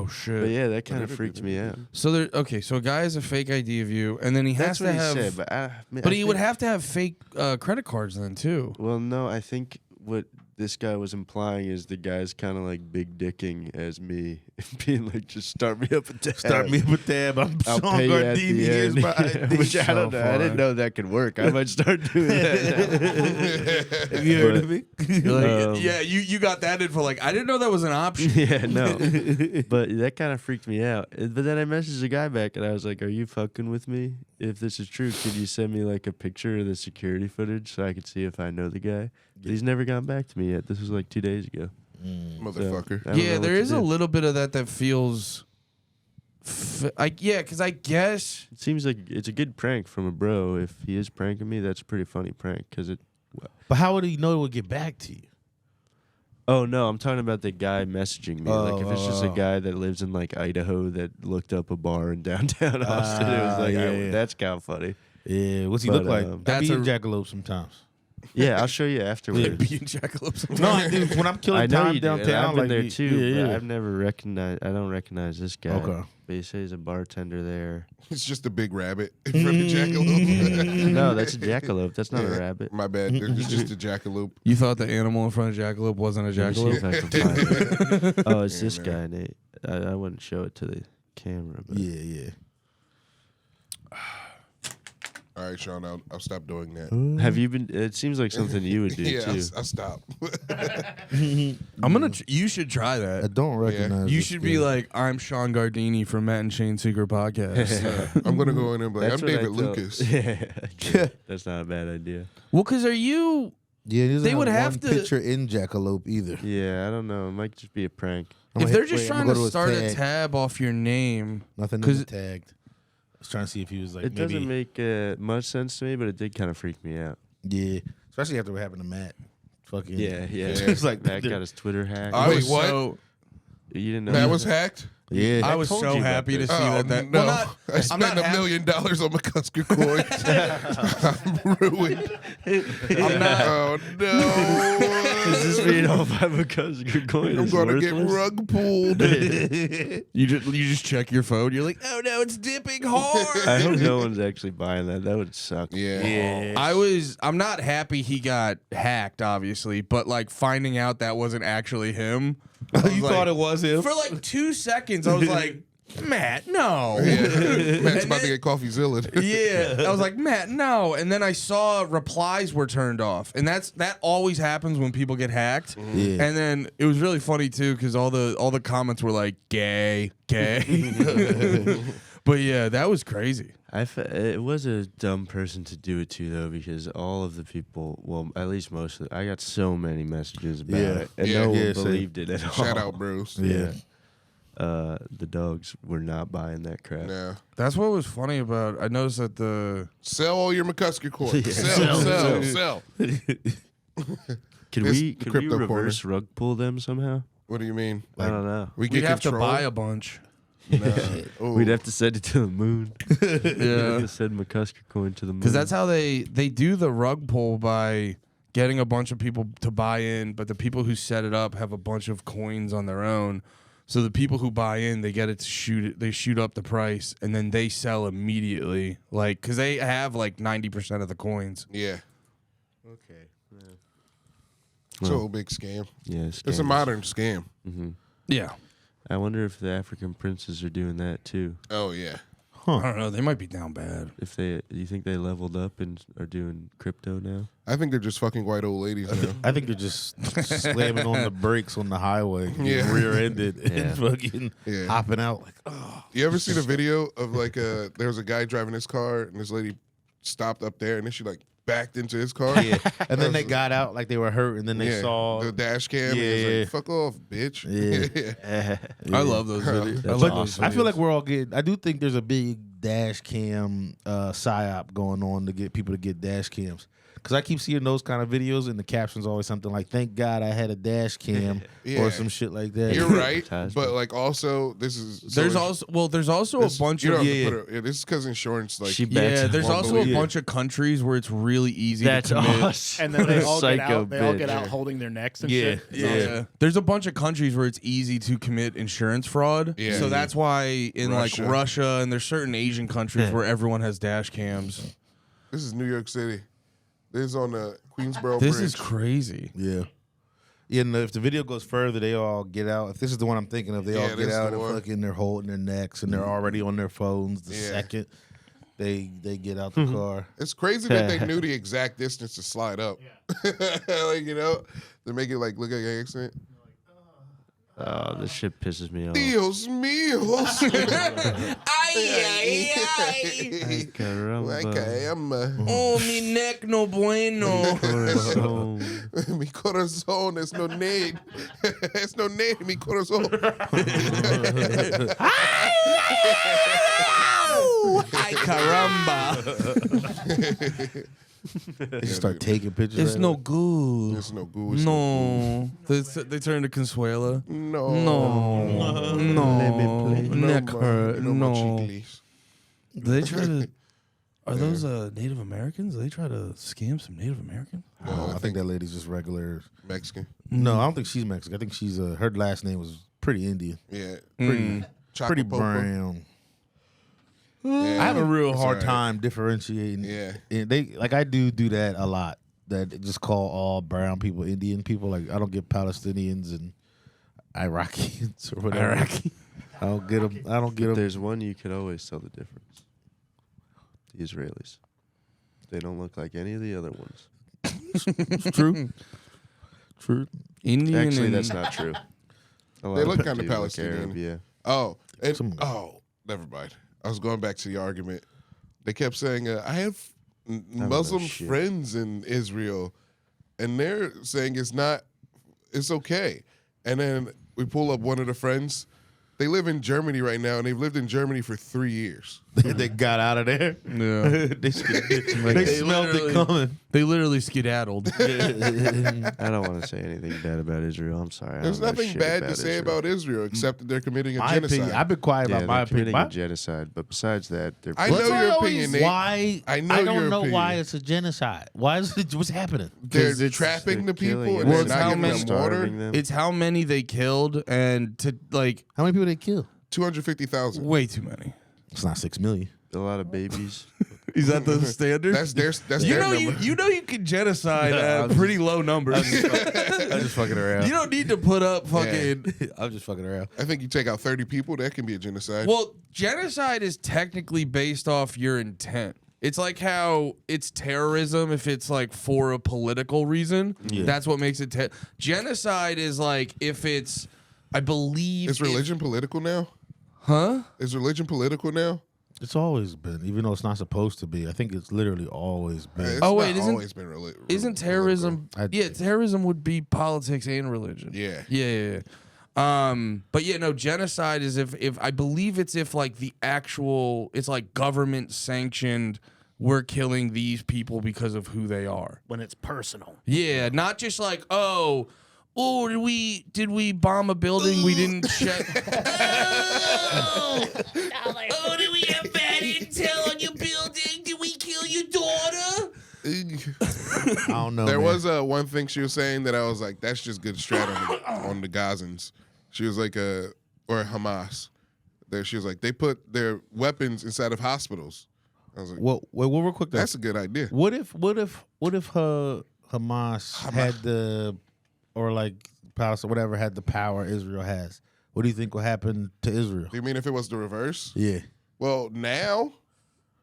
But shit. yeah, that kind of freaked me out. So so a guy has a fake ID of you, and then he has That's to what he have. said, But he would have to have fake credit cards then too. Well, no, I think what this guy was implying is the guy's kind of like big dicking as me, being like, just start me up a tab. Start me up a tab. I'm I'll Shawn pay you at Gardini. the Here's end. my ID. Which I don't know. I didn't know that could work. I might start doing that. Have you heard of me? Yeah, you got that info. Like I didn't know that was an option. Yeah, no. But that kind of freaked me out. But then I messaged the guy back and I was like, are you fucking with me? If this is true, could you send me like a picture of the security footage so I could see if I know the guy? But he's never gone back to me yet. This was like 2 days ago. Motherfucker. So, I don't know Yeah, what there to is a do. little bit of that feels. Because I guess. It seems like it's a good prank from a bro. If he is pranking me, that's a pretty funny prank. But how would he know it would get back to you? Oh no, I'm talking about the guy messaging me. Like if it's just a guy that lives in like Idaho that looked up a bar in downtown Austin, it was like that's kind of funny. Yeah, what's he But, look like? that's That's a a- jackalope sometimes. Yeah, I'll show you afterwards. Being jackalopes. No, I do. When I'm I killing know time you do. and downtown, I've been like there you- too. Yeah, But yeah. I've never recognized. I don't recognize this guy. Okay. But he says he's a bartender there. It's just a big rabbit in front of jackalope. No, that's a jackalope. That's not a rabbit. My bad. It's just a jackalope. You thought the animal in front of jackalope wasn't a Let me see if jackalope? I can find it. Oh, it's this man. guy, Nate. I wouldn't show it to the camera, but Yeah. All right, Shawn, I'll stop doing that. have you been? It seems like something you would do Yeah, too. I'll stop. I'm gonna. You should try I that. don't recognize. You this should be guy. like, I'm Shawn Gardini from Matt and Shane's Secret Podcast. I'm gonna go in there and be like, That's I'm what I David thought. Lucas. Yeah, that's not a bad idea. Well, because are you? Yeah, he doesn't They would have one to- picture in jackalope either. Yeah, I don't know. It might just be a prank. I'm If gonna they're hit- just wait, trying I'm gonna to go his start a tag. tab off your name, Nothing in 'cause- the tagged. I was trying to see if he was like It maybe. doesn't make much sense to me, but it did kind of freak me out. Yeah, especially after what happened to Matt. Fucking Yeah. It's like Matt got his Twitter hacked. I Wait, was what? so. You didn't know That was hacked? yeah. I was told so you about happy to this. see Oh, that. no. Well, not, I spent $1 million on McCusker coins. I'm ruined. I'm not. Oh, no. Is this being all five because your coin I'm is going to get worthless? rug pulled. You just check your phone. You're like, oh no, it's dipping hard. I hope no one's actually buying that. That would suck. Yeah. I'm not happy he got hacked, obviously, but like finding out that wasn't actually him. You thought it was him? For like 2 seconds, I was like, Matt, no. Yeah. Matt's about to then- get CoffeeZilla. Yeah, I was like, Matt, no. And then I saw replies were turned off, and that always happens when people get hacked. Yeah. And then it was really funny too because all the comments were like, gay. But yeah, that was crazy. It was a dumb person to do it to though, because all of the people, well, at least most of I got so many messages about Yeah. it, and Yeah. no Yeah, one same. believed it at all. Shout out, bros. Yeah. The dogs were not buying that crap. Yeah. That's what was funny about. I noticed that Sell all your McCusker coins. Yeah. Sell. Could It's we the could we crypto corner. reverse rug pull them somehow? What do you mean? I don't know. We We'd get have to control? buy a bunch. Ooh. We'd have to send it to the moon. We'd have Yeah. to send McCusker coin to the moon. Because that's how they do the rug pull, by getting a bunch of people to buy in, but the people who set it up have a bunch of coins on their own. So the people who buy in, they get it to shoot it. They shoot up the price, and then they sell immediately. Like, because they have like 90% of the coins. Yeah. okay. It's a whole big scam. Yeah, It's a modern scam. Yeah. I wonder if the African princes are doing that too. Oh yeah. I don't know. They might be down bad. If do you think they leveled up and are doing crypto now? I think they're just fucking white old ladies now. I think they're just slamming on the brakes on the highway, getting Yeah. rear-ended, Yeah. and fucking Yeah. hopping out like, oh. You ever seen a video of like there was a guy driving his car and this lady stopped up there and then she like backed into his car? Yeah. And then they got out like they were hurt, and then they saw. the dash cam. And Yeah. he's like, fuck off, bitch. Yeah. I love those videos. I That's love But those I feel videos. like we're all getting. I do think there's a big dash cam psyop going on to get people to get dash cams. Because I keep seeing those kind of videos, and the caption's always something like, "Thank God I had a dash cam," Yeah. or some shit like that. You're right, Advertisement. but like also this is There's also a bunch you of don't have to put it- this is because insurance like She bets yeah. There's on also belief. a bunch of countries where it's really easy That's to commit. us. And then they all get Psycho out. They all get bitch. out holding their necks and Yeah. shit. Yeah. There's a bunch of countries where it's easy to commit insurance fraud. Yeah. So that's why in Russia. like Russia and there's certain Asian countries where everyone has dash cams. this is New York City. This is on the Queensboro This Bridge. is crazy. Yeah. Yeah, and if the video goes further, they all get out. If this is the one I'm thinking of, they Yeah, all this get is out the and one. fucking they're holding their necks and they're already on their phones the Yeah. second they get out the car. It's crazy that they knew the exact distance to slide up. Like, you know, they make it like look like an accident. Oh, this shit pisses me off. Dios míos. Ay, Ay, Caramba. caramba. Oh, mi neck no bueno. Corazón. Mi corazón es no need. Es no need, mi corazón. Ay, caramba. They just start taking pictures. It's right no away. good. It's no good. It's No. They turn to Consuela. No. No. No. Neck hurt. No. No. Chicles. Do they try to... Are those Native Americans? Do they try to scam some Native Americans? No, I think that lady's just regular. Mexican. No, I don't think she's Mexican. I think she's her last name was pretty Indian, Yeah. pretty Chocolate popo. brown. Yeah. I have a real It's hard alright. time differentiating. Yeah. And they like I do that a lot. That just call all brown people Indian people. Like I don't get Palestinians and Iraqis or whatever. I don't get them. I don't get them. There's one you could always tell the difference. The Israelis. They don't look like any of the other ones. It's true. True. Indian Actually, and- that's not true. A lot They of look them kinda do look Palestinian. Arab, yeah. Oh. And, Some- never mind. I was going back to the argument. They kept saying, I have know Muslim shit. friends in Israel, and they're saying it's okay. And then we pull up one of the friends. They live in Germany right now, and they've lived in Germany for 3 years. They got out of there. Yeah. they smelled it literally- coming. They literally skedaddled. I don't want to say anything bad about Israel. I'm sorry. I There's don't know nothing shit bad to say Israel. about Israel except that they're committing a My genocide. opinion. I've been quiet Yeah, about my they're committing opinion. a genocide, but besides that, they're I know What's your always- opinion, Nate. Why? I know I don't your know opinion. why it's a genocide. Why is it? What's happening? They're 'Cause it's- trapping the they're killing people and them. Well, they're it's not how giving many them water. starving them. It's how many they killed, and to like How many people they kill? 250,000. way too many. It's not 6 million. a lot of babies. Is that the standard? That's their you know number. you know you can genocide at pretty low numbers. I'm just fucking around. You don't need to put up fucking. I'm just fucking around. I think you take out 30 people, that can be a genocide. Well, genocide is technically based off your intent. It's like how it's terrorism if it's like for a political reason. Yeah. That's what makes it genocide is like if it's, I believe. Is religion political now? Huh? Is religion political now? It's always been, even though it's not supposed to be. I think it's literally always been. It's Oh, wait, not isn't- always been Isn't terrorism? political. Terrorism would be politics and religion. Yeah. Yeah. But yeah, no, genocide is if I believe it's if like the actual, it's like government sanctioned we're killing these people because of who they are. When it's personal. Yeah, not just like, oh, did we bomb a building we didn't check? Oh, did we have bad intel on your building? Did we kill your daughter? I don't know. There man. was one thing she was saying that I was like, that's just good strat on the Gazans. She was like, or Hamas. There, she was like, they put their weapons inside of hospitals. I was like, Well, real quick. Though. that's a good idea. What if Hamas had the, or like Palestine, whatever had the power Israel has? What do you think will happen to Israel? Do you mean if it was the reverse? Yeah. Well, now.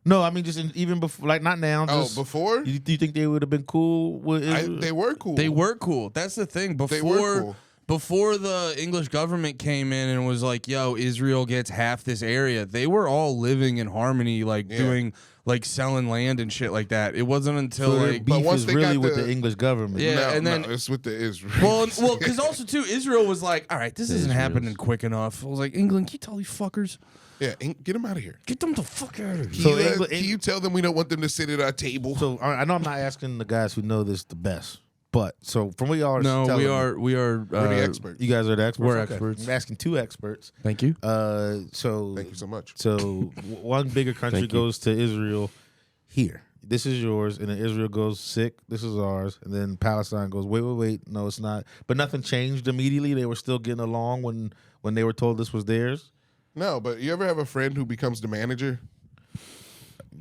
No, I mean just even before, like not now. Just, Before? Do you think they would have been cool with Israel? They were cool. They were cool. That's the thing. They were cool. Before the English government came in and was like, yo, Israel gets half this area, they were all living in harmony, like doing, like selling land and shit like that. It wasn't until so their like, beef once is they really got with the- the English government. Yeah. No, and then- no, it's with the Israel. well, because also too, Israel was like, all right, this isn't Israel's. happening quick enough. I was like, England, can you tell these fuckers, yeah, get them out of here. get them the fuck out of here? So Can you tell them we don't want them to sit at our table? So I know I'm not asking the guys who know this the best, but so from what y'all are No, telling we me, are. We're the experts. You guys are the experts. We're Okay. experts. I'm asking two experts. Thank you. So Thank you so much. one bigger country Thank you. goes to Israel. Here, this is yours, and then Israel goes sick. This is ours, and then Palestine goes. Wait, no, it's not. But nothing changed immediately. They were still getting along when they were told this was theirs. No, but you ever have a friend who becomes the manager?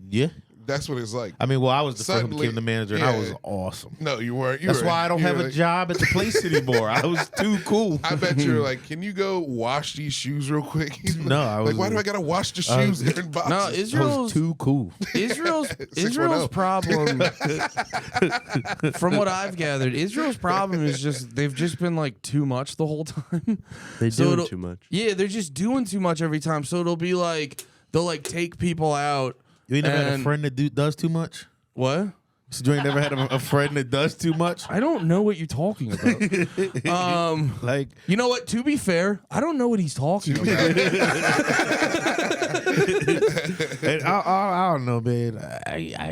Yeah. That's what it's like. I mean, well, I was the first one Suddenly- became the manager, and I yeah. was awesome. No, you weren't. That's why I don't have a job at the place anymore. I was too cool. I bet you're like, can you go wash these shoes real quick? He's No, I was like, why do I gotta wash the shoes? They're in boxes. No, I was Israel's too cool. Israel's 610. problem, from what I've gathered, Israel's problem is just they've just been like too much the whole time. They So do it'll- too much. Yeah, they're just doing too much every time. So it'll be like they'll like take people out. You ain't never had a And- friend that does too much? What? So you ain't never had a friend that does too much? I don't know what you're talking about. Like, You know what? To be fair, I don't know what he's talking about. and I don't know, man.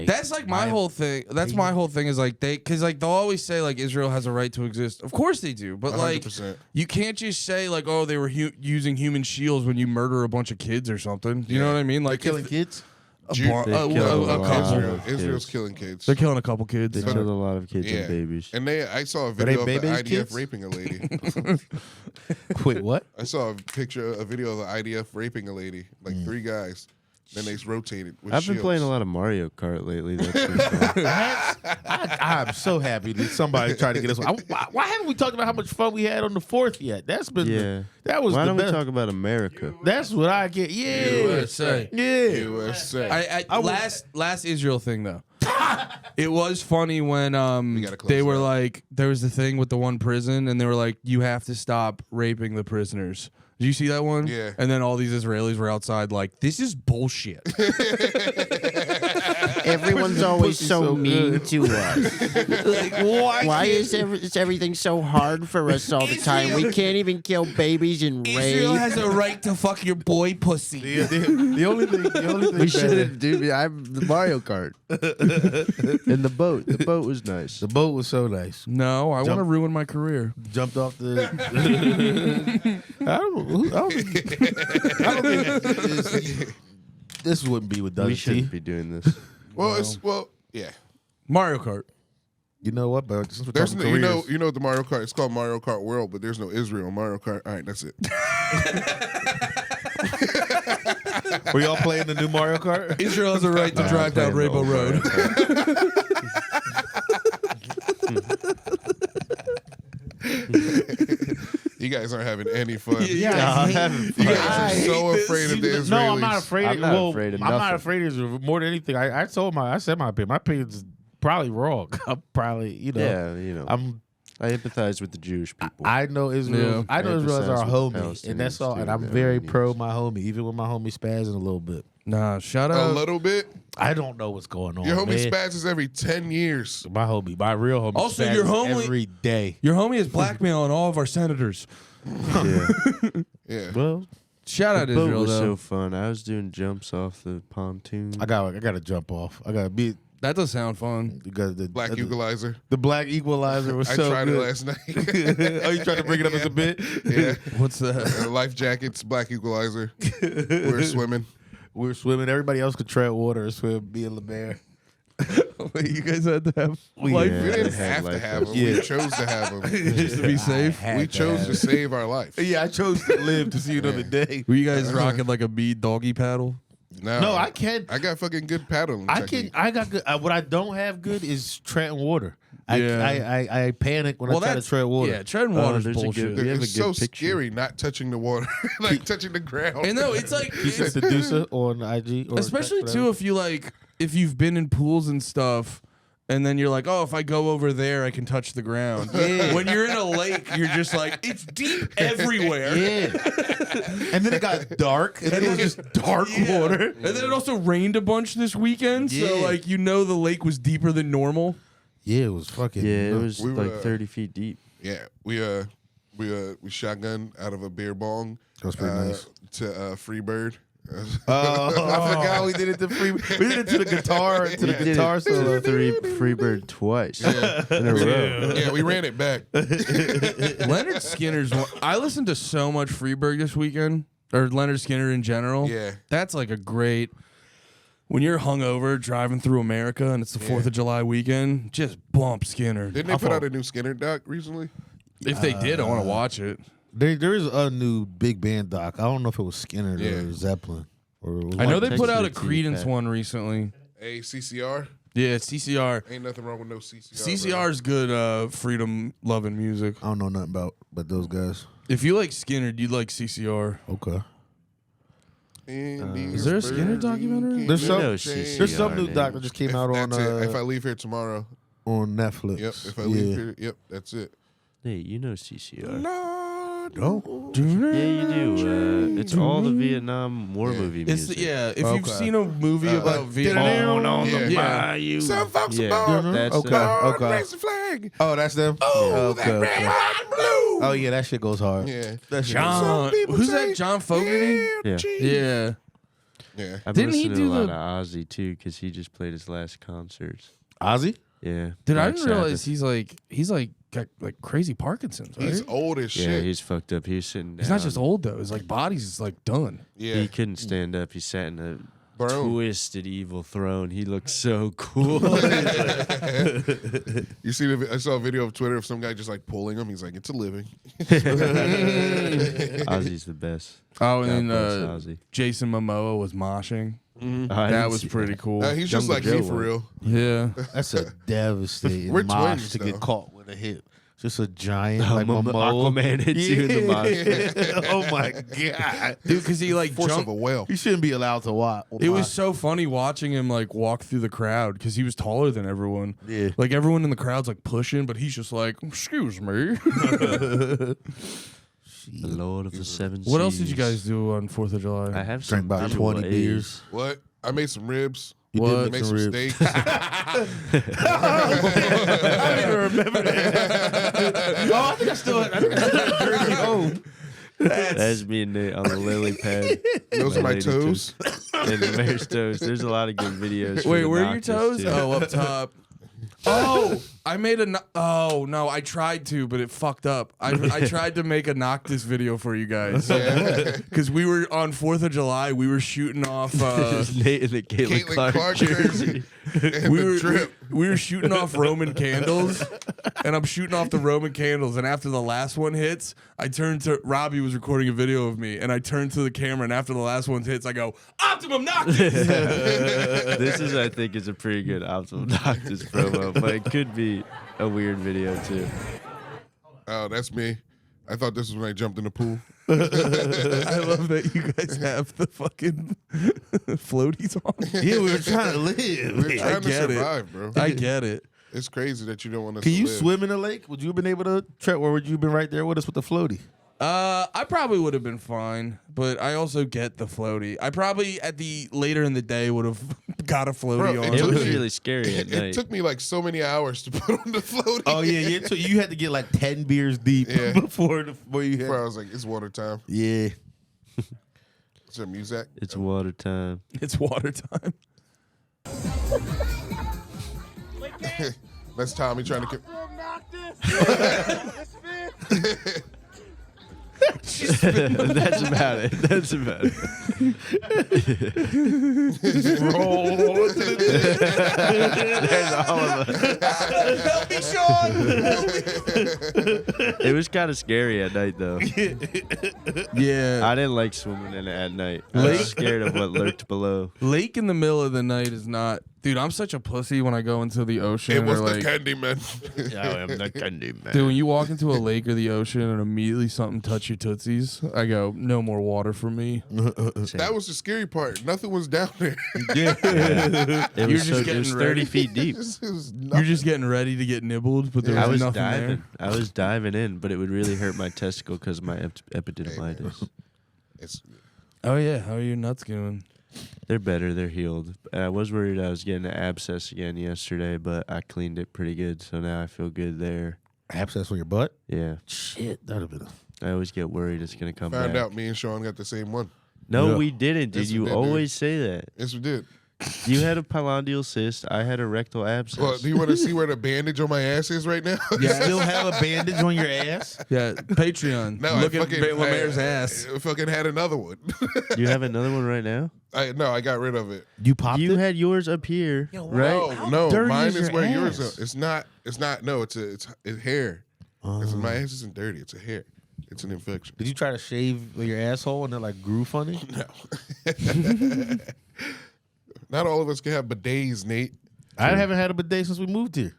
That's like my whole thing. That's my whole thing is like because like they'll always say like Israel has a right to exist. Of course they do, but like 100%. you can't just say like oh they were using human shields when you murder a bunch of kids or something. You know what I mean? Like killing if- kids? a Jew- bar- They a kill a couple. lot. Israel's Kids. killing kids. They're killing a couple kids. They killed a lot of kids Yeah. and babies. And I saw a they video of the babies, IDF kids? raping a lady. Wait, what? I saw a video of the IDF raping a lady, like 3 guys. Then they rotated with I've been playing a shields. lot of Mario Kart lately. That's been fun. I'm so happy that somebody tried to get us. Why haven't we talked about how much fun we had on the 4th yet? That's been Yeah. that was Why the don't best. we talk about America? That's what I get. Yeah, USA. yeah. USA. Last Israel thing though. It was funny when gotta close they it were out. like there was the thing with the one prison and they were like you have to stop raping the prisoners. Did you see that one? Yeah. And then all these Israelis were outside like this is bullshit. Everyone's always pussy's so so mean good. to us. Like Why is everything so hard for us all the time? We can't even kill babies and Israel rape. has a right to fuck your boy pussy. The only thing We should better- have, dude. I'm the Mario Kart and the boat. The boat was nice. the boat was so nice. No, I want to ruin my career. Jumped off the. I don't think this wouldn't be with We Dusty. shouldn't be doing this. Yeah. Mario Kart. You know what? But since we're There's talking no, careers, you know the Mario Kart. It's called Mario Kart World, but there's no Israel Mario Kart. All right, that's it. were y'all playing the new Mario Kart? Israel has a right to drive down playing the Rainbow old Road. You guys aren't having any fun. Yeah. You guys are so afraid of the Israelis. No, I'm not afraid. I'm not well, afraid of I'm not nothing. afraid of Israel. More than anything, I said my opinion. My opinion's probably wrong. I'm probably, Yeah, you know. I empathize with the Jewish people. I know Israel. Yeah. I know I Israel as our emphasize with the homie, and that's Palestinians all. too, And I'm the very Iranians. pro my homie, even when my homie spazzing a little bit. Nah, shout A out. little bit. I don't know what's going on. Your homie man. spazzes every 10 years. My homie, my real homie. Also, spazzes your homie- every day. Your homie is blackmailing all of our senators. yeah. Yeah. Well, Shout out The boat Israel was though. so fun. I was doing jumps off the pontoon. I gotta jump off. I gotta be. That does sound fun. You got the Black Equalizer. The Black Equalizer was I so tried good. it last night. Oh, you tried to bring it up as a bit? Yeah. What's that? Life jackets, Black Equalizer. We're swimming. We were swimming. Everybody else could tread water and swim. Me and LeMaire. Wait, you guys had to have We- life Yeah. We didn't I had have to life have them. Yeah. We chose to have them. just to be safe. We chose to save our life. Yeah, I chose to live to see another day. Were you guys rocking like a bead doggy paddle? No, I can't. I got fucking good paddling. I technique. can. I got good. What I don't have good is treading water. Yeah. I panic when I try to tread water. Yeah, treading water is there's a bullshit. good- We have It's a good so picture. scary not touching the water, like touching the ground. And no, it's like He's a seducer on IG, or especially whatever. too if you've been in pools and stuff. And then you're like, oh, if I go over there, I can touch the ground. Yeah. When you're in a lake, you're just like, it's deep everywhere. Yeah. And then it got dark, and then it was just dark water. And then it also rained a bunch this weekend, so Yeah. like the lake was deeper than normal. Yeah, it was fucking. Yeah, it was We were, like 30 feet deep. Yeah, we shotgun out of a beer bong. That was pretty nice. To Freebird. Oh, I forgot we did it to free. We did it to the guitar, We did guitar it solo. to Freebird twice in a row. Yeah, we ran it back. Leonard Skinner's one. I listened to so much Freeberg this weekend, or Leonard Skinner in general. Yeah. That's like a great. When you're hungover driving through America and it's the 4th of July weekend, just bump Skinner. Didn't they put out a new Skinner doc recently? If they did, I want to watch it. There is a new big band doc. I don't know if it was Skinner Yeah. or Zeppelin. Or I know they text put out a it to you, Credence Pat. one recently. Hey, CCR. Yeah, CCR. Ain't nothing wrong with no CCR. CCR's good freedom loving music. I don't know nothing about those guys. If you like Skinner, you'd like CCR. Okay. Is there a Skinner documentary? There's some- know There's CCR, some new name. doc that just came out on If I leave here tomorrow. Netflix. Yep. If I yeah. leave here, yep, that's it. Hey, you know CCR. Oh, Yeah, you do. It's all the Vietnam War movie It's music. if you've Okay. seen a movie about Vietnam, on the yeah. Some folks Yeah, are born. that's Okay. Born, raise the flag. oh, that's them. Oh, okay, that red, okay. white, and blue. Oh yeah, that shit goes hard. Yeah. That shit John. Some people Who's say, that? John Fogerty? Yeah. cheese. Yeah. Yeah. I've Didn't he listened do to a lot the- of Ozzy too, because he just played his last concerts. Ozzy. Yeah. Dude, I Black didn't realize Sabbath. he's like got like crazy Parkinson's. Right? He's old as Yeah, shit. he's fucked up. He was sitting down. He's not just old though. His like body's just like done. Yeah. He couldn't stand up. He sat in a Throne. twisted evil throne. He looked so cool. You see, I saw a video of Twitter of some guy just like pulling him. He's like, it's a living. Ozzy's the best. Oh, God and bless then Ozzy. Jason Momoa was moshing. I That didn't was see pretty cool. He's just Jungle like Joe me for one. real. Yeah. That's a devastating We're mosh twins, to though. get caught with a hit. Just a giant like Momo- Momoa. Aquaman hits you in the mosh. Oh my god, Dude, because he like Force of jumped. a whale. you shouldn't be allowed to watch. It was so funny watching him like walk through the crowd because he was taller than everyone. Yeah. Like everyone in the crowd's like pushing, but he's just like, excuse me. The Lord of the Seven Seas. What else did you guys do on 4th of July? I have Drank some about visual 20 aids. beers. What? I made some ribs. You What? did Made make some some ribs. steaks. I don't even remember that. Oh, I think I still had a jersey home. That's me and Nate on the lily pad. Those are my lady toes. And the mayor's toes. There's a lot of good videos. for Wait, the where are your Noctis, toes? too. Oh, up top. Oh, I made a. Oh no, I tried to, but it fucked up. I tried to make a Noctis video for you guys because we were on 4th of July. We were shooting off. Nate in the Caitlin Caitlin Clark jersey. And we the were drip. we were shooting off Roman candles, and I'm shooting off the Roman candles. And after the last one hits, I turned to Robbie was recording a video of me, and I turned to the camera. And after the last one hits, I go Optimum Noctis. This is, I think, is a pretty good Optimal Noctis promo, but it could be a weird video too. Oh, that's me. I thought this was when I jumped in the pool. I love that you guys have the fucking floaties on. Yeah, we were trying to live. We're trying to get it. survive, bro. I get it. It's crazy that you don't want us Can to you live. swim in the lake? Would you have been able to tread, or would you have been right there with us with the floaty? I probably would have been fine, but I also get the floaty. I probably at the later in the day would have got a floaty Bro, on. It took was me- really scary at It night. took me like so many hours to put on the floaty. Oh yeah. So you had to get like 10 beers deep Yeah. before you had. Bro, I was like, it's water time. Yeah. Is there music? It's water time. It's water time. That's Tommy trying to. That's about it. That's about it. Roll. There's all of us. Help me, Shawn. It was kind of scary at night, though. Yeah. I didn't like swimming in it at night. I Lake? was scared of what lurked below. Lake in the middle of the night is not. Dude, I'm such a pussy when I go into the ocean. It was or the like, candy man. I am the candy man. dude, when you walk into a lake or the ocean and immediately something touch your tootsies, I go, no more water for me. That was the scary part. Nothing was down there. It You're was, just it getting was 30 ready. feet deep. It was You're just getting ready to get nibbled, but there I was was nothing diving. there. I was diving in, but it would really hurt my testicle because of my epididymitis. It's, Oh, yeah. How are your nuts doing? They're better. They're healed. I was worried I was getting an abscess again yesterday, but I cleaned it pretty good, so now I feel good there. Abscess on your butt? Yeah. Shit, that'd have been I always get worried it's going to come found back. out me and Sean got the same one. No, Yeah. we didn't, dude. Yes, we You did, dude. always say that. Yes, we did. You had a pilondial cyst. I had a rectal abscess. Well, do you want to see where the bandage on my ass is right now? You still have a bandage on your ass? Yeah, Patreon. No, Look I at fucking LeMaire's I ass. fucking had another one. You have another one right now? No, I got rid of it. You popped You it? had yours up here, right? No, dirty mine is is your where yours ass? are. It's not. No, it's hair. My ass isn't dirty. It's a hair. It's an infection. Did you try to shave your asshole and it like grew funny? No. Not all of us can have bidets, Nate. I haven't had a bidet since we moved here.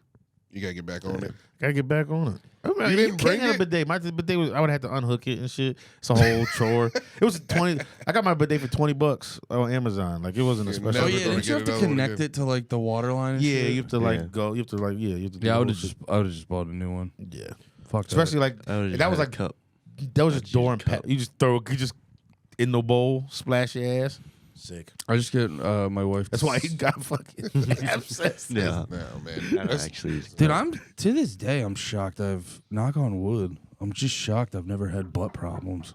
You gotta get back on it. Gotta get back on it. I mean, You didn't can't bring have a it? bidet. My bidet was I would have to unhook it and shit. It's a whole chore. It was 20. I got my bidet for $20 on Amazon. Like it wasn't a You're special. Oh, never yeah. gonna Didn't you have get to another one connect again. it to, like, the water line and Yeah, shit? you have to like Yeah. go. You have to like you have to. do Yeah, I the would whole have just bought a new one. shit. Yeah. Fuck that. Especially like I would've just that was had a like cup. that was I'd just door use and a pat. cup. You just in the bowl, splash your ass. Sick. I just get my wife. That's why he got fucking abscess. Yeah. No, man. I don't That's- actually. use Dude, cup. I'm to this day I'm shocked. I've knock on wood. I'm just shocked I've never had butt problems.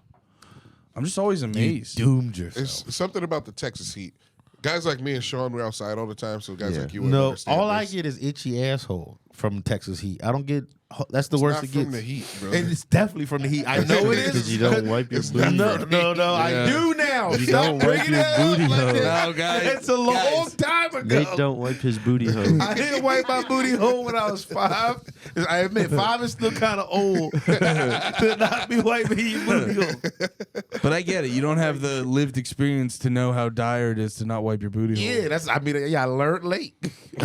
I'm just always You amazed. doomed yourself. It's something about the Texas heat. Guys like me and Sean, we're outside all the time, so guys Yeah. like you wouldn't No, understand all I this. get is itchy asshole from Texas heat. I don't get. That's the worst Not it from gets. the heat, bro. And it's definitely from the heat. I know it Because is. you don't wipe your It's booty. not No, I Yeah. do now. You Stop don't wipe bringing your it up booty like hole. that. No, guys. It's a long Guys. time ago. Nate don't wipe his booty hole. I didn't wipe my booty hole when I was 5. I admit 5 is still kind of old to not be wiping your booty hole. But I get it. You don't have the lived experience to know how dire it is to not wipe your booty hole. Yeah, that's. I mean, yeah, I learned late.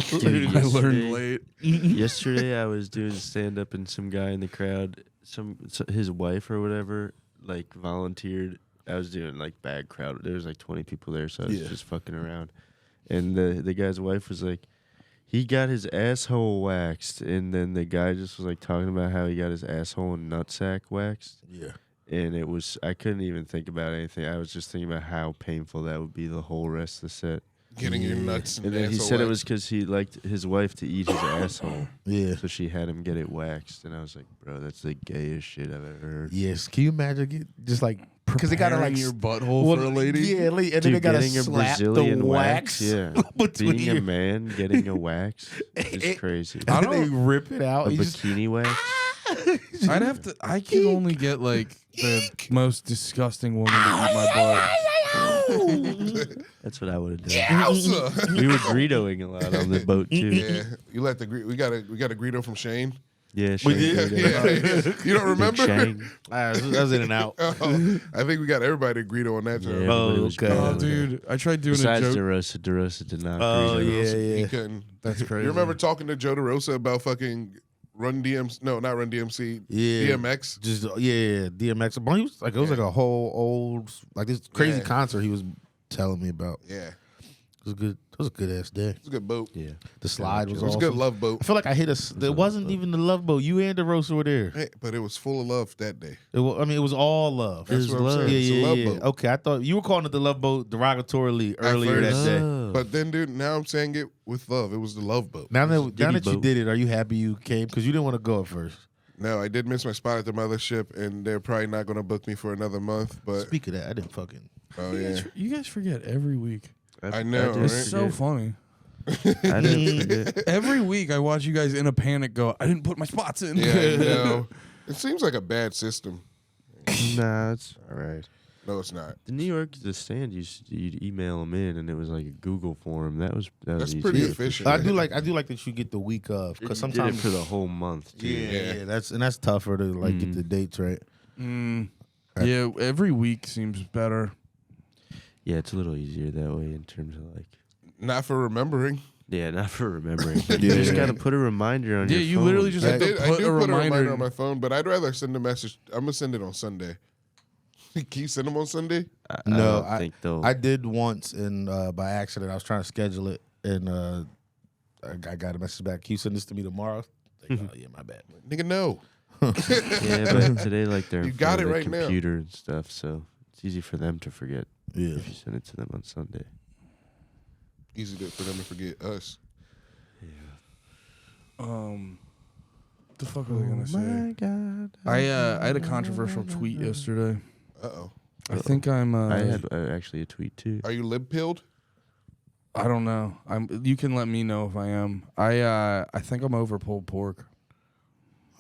Dude, I learned yesterday- late. Yesterday, I was doing stand up, and some guy in the crowd, his wife or whatever, like volunteered. I was doing like bad crowd. There was like 20 people there, so I was just fucking around. And the guy's wife was like, he got his asshole waxed, and then the guy just was like talking about how he got his asshole and nutsack waxed. Yeah. And it was, I couldn't even think about anything. I was just thinking about how painful that would be the whole rest of the set. Getting your nuts and And then he asshole said it waxed. was because he liked his wife to eat his asshole. Yeah. So she had him get it waxed. And I was like, bro, that's the gayest shit I've ever heard. Yes. Can you imagine just like because they gotta like Preparing your butthole for a lady. Yeah, and then Dude, they gotta getting a slap Brazilian the wax. Yeah. between Being a your- man, getting a wax is It- crazy. And I then they don't- rip it out. A You just- bikini wax? I'd have to. I can only get like the most disgusting woman to eat my butt. That's what I would have done. Yowza! We were Greedoing a lot on the boat, too. Yeah, you let the we got a Greedo from Shane. Yeah, We Shane did? Yeah, Greedo. you don't Big remember? Shang. that was in and out. Oh, I think we got everybody Greedo on that Yeah, show. everybody was okay. Oh, Greedoing. dude, I tried doing Besides a joke. DeRosa, DeRosa did not Oh, Greedo. He yeah. couldn't. That's crazy. You remember talking to Joe DeRosa about fucking Run DMC? No, not Run DMC. Yeah. DMX. Just DMX. But he was like it was like a whole old like this crazy Yeah. concert he was telling me about. Yeah, It was good. It was a good ass day. it's a good boat. Yeah. The slide was It was a awesome. good love boat. I feel like I hit a. It wasn't even the love boat. You and the roaster were there. Hey, but it was full of love that day. It was, I mean, it was all love. That's was what I'm love. saying. Yeah, It's a yeah, love yeah. boat. Okay, I thought you were calling it the love boat derogatorily earlier that first. day. Oh. But then, dude, now I'm saying it with love. It was the love boat. Now that Diddy you boat. did it, are you happy you came? Because you didn't want to go at first. No, I did miss my spot at the mothership, and they're probably not going to book me for another month. But Speak of that, I didn't fucking. Oh yeah, You guys forget every week. I know, did It's right? so funny. I didn't forget. Every week I watch you guys in a panic go, I didn't put my spots in. Yeah, I know. It seems like a bad system. Nah, it's all right. No, it's not. The New York, the stand, you'd email them in, and it was like a Google form. That's That's easy. pretty efficient. I do like that you get the week of, because You did it sometimes for the whole month. Too. yeah, that's tougher to like get the dates right. Yeah, every week seems better. Yeah, it's a little easier that way in terms of like. Not for remembering. Yeah, not for remembering. You just got to put a reminder on your phone. you literally just I have to do put put a a reminder. reminder on my phone, but I'd rather send a message. I'm gonna send it on Sunday. Can you send them on Sunday? I No, don't think they'll. I did once, and by accident, I was trying to schedule it, and I got a message back. Can you send this to me tomorrow? Like, oh, yeah, my bad. Nigga, no. Yeah, but today, like, they're You in got front it of the right now. computer and stuff, so it's easy for them to forget Yeah. if you send it to them on Sunday. Easy for them to forget us. The fuck was I gonna say? God. I had a controversial tweet yesterday. Uh-oh. I think I'm. I had actually a tweet too. Are you lib-pilled? I don't know. You can let me know if I am. I think I'm over pulled pork.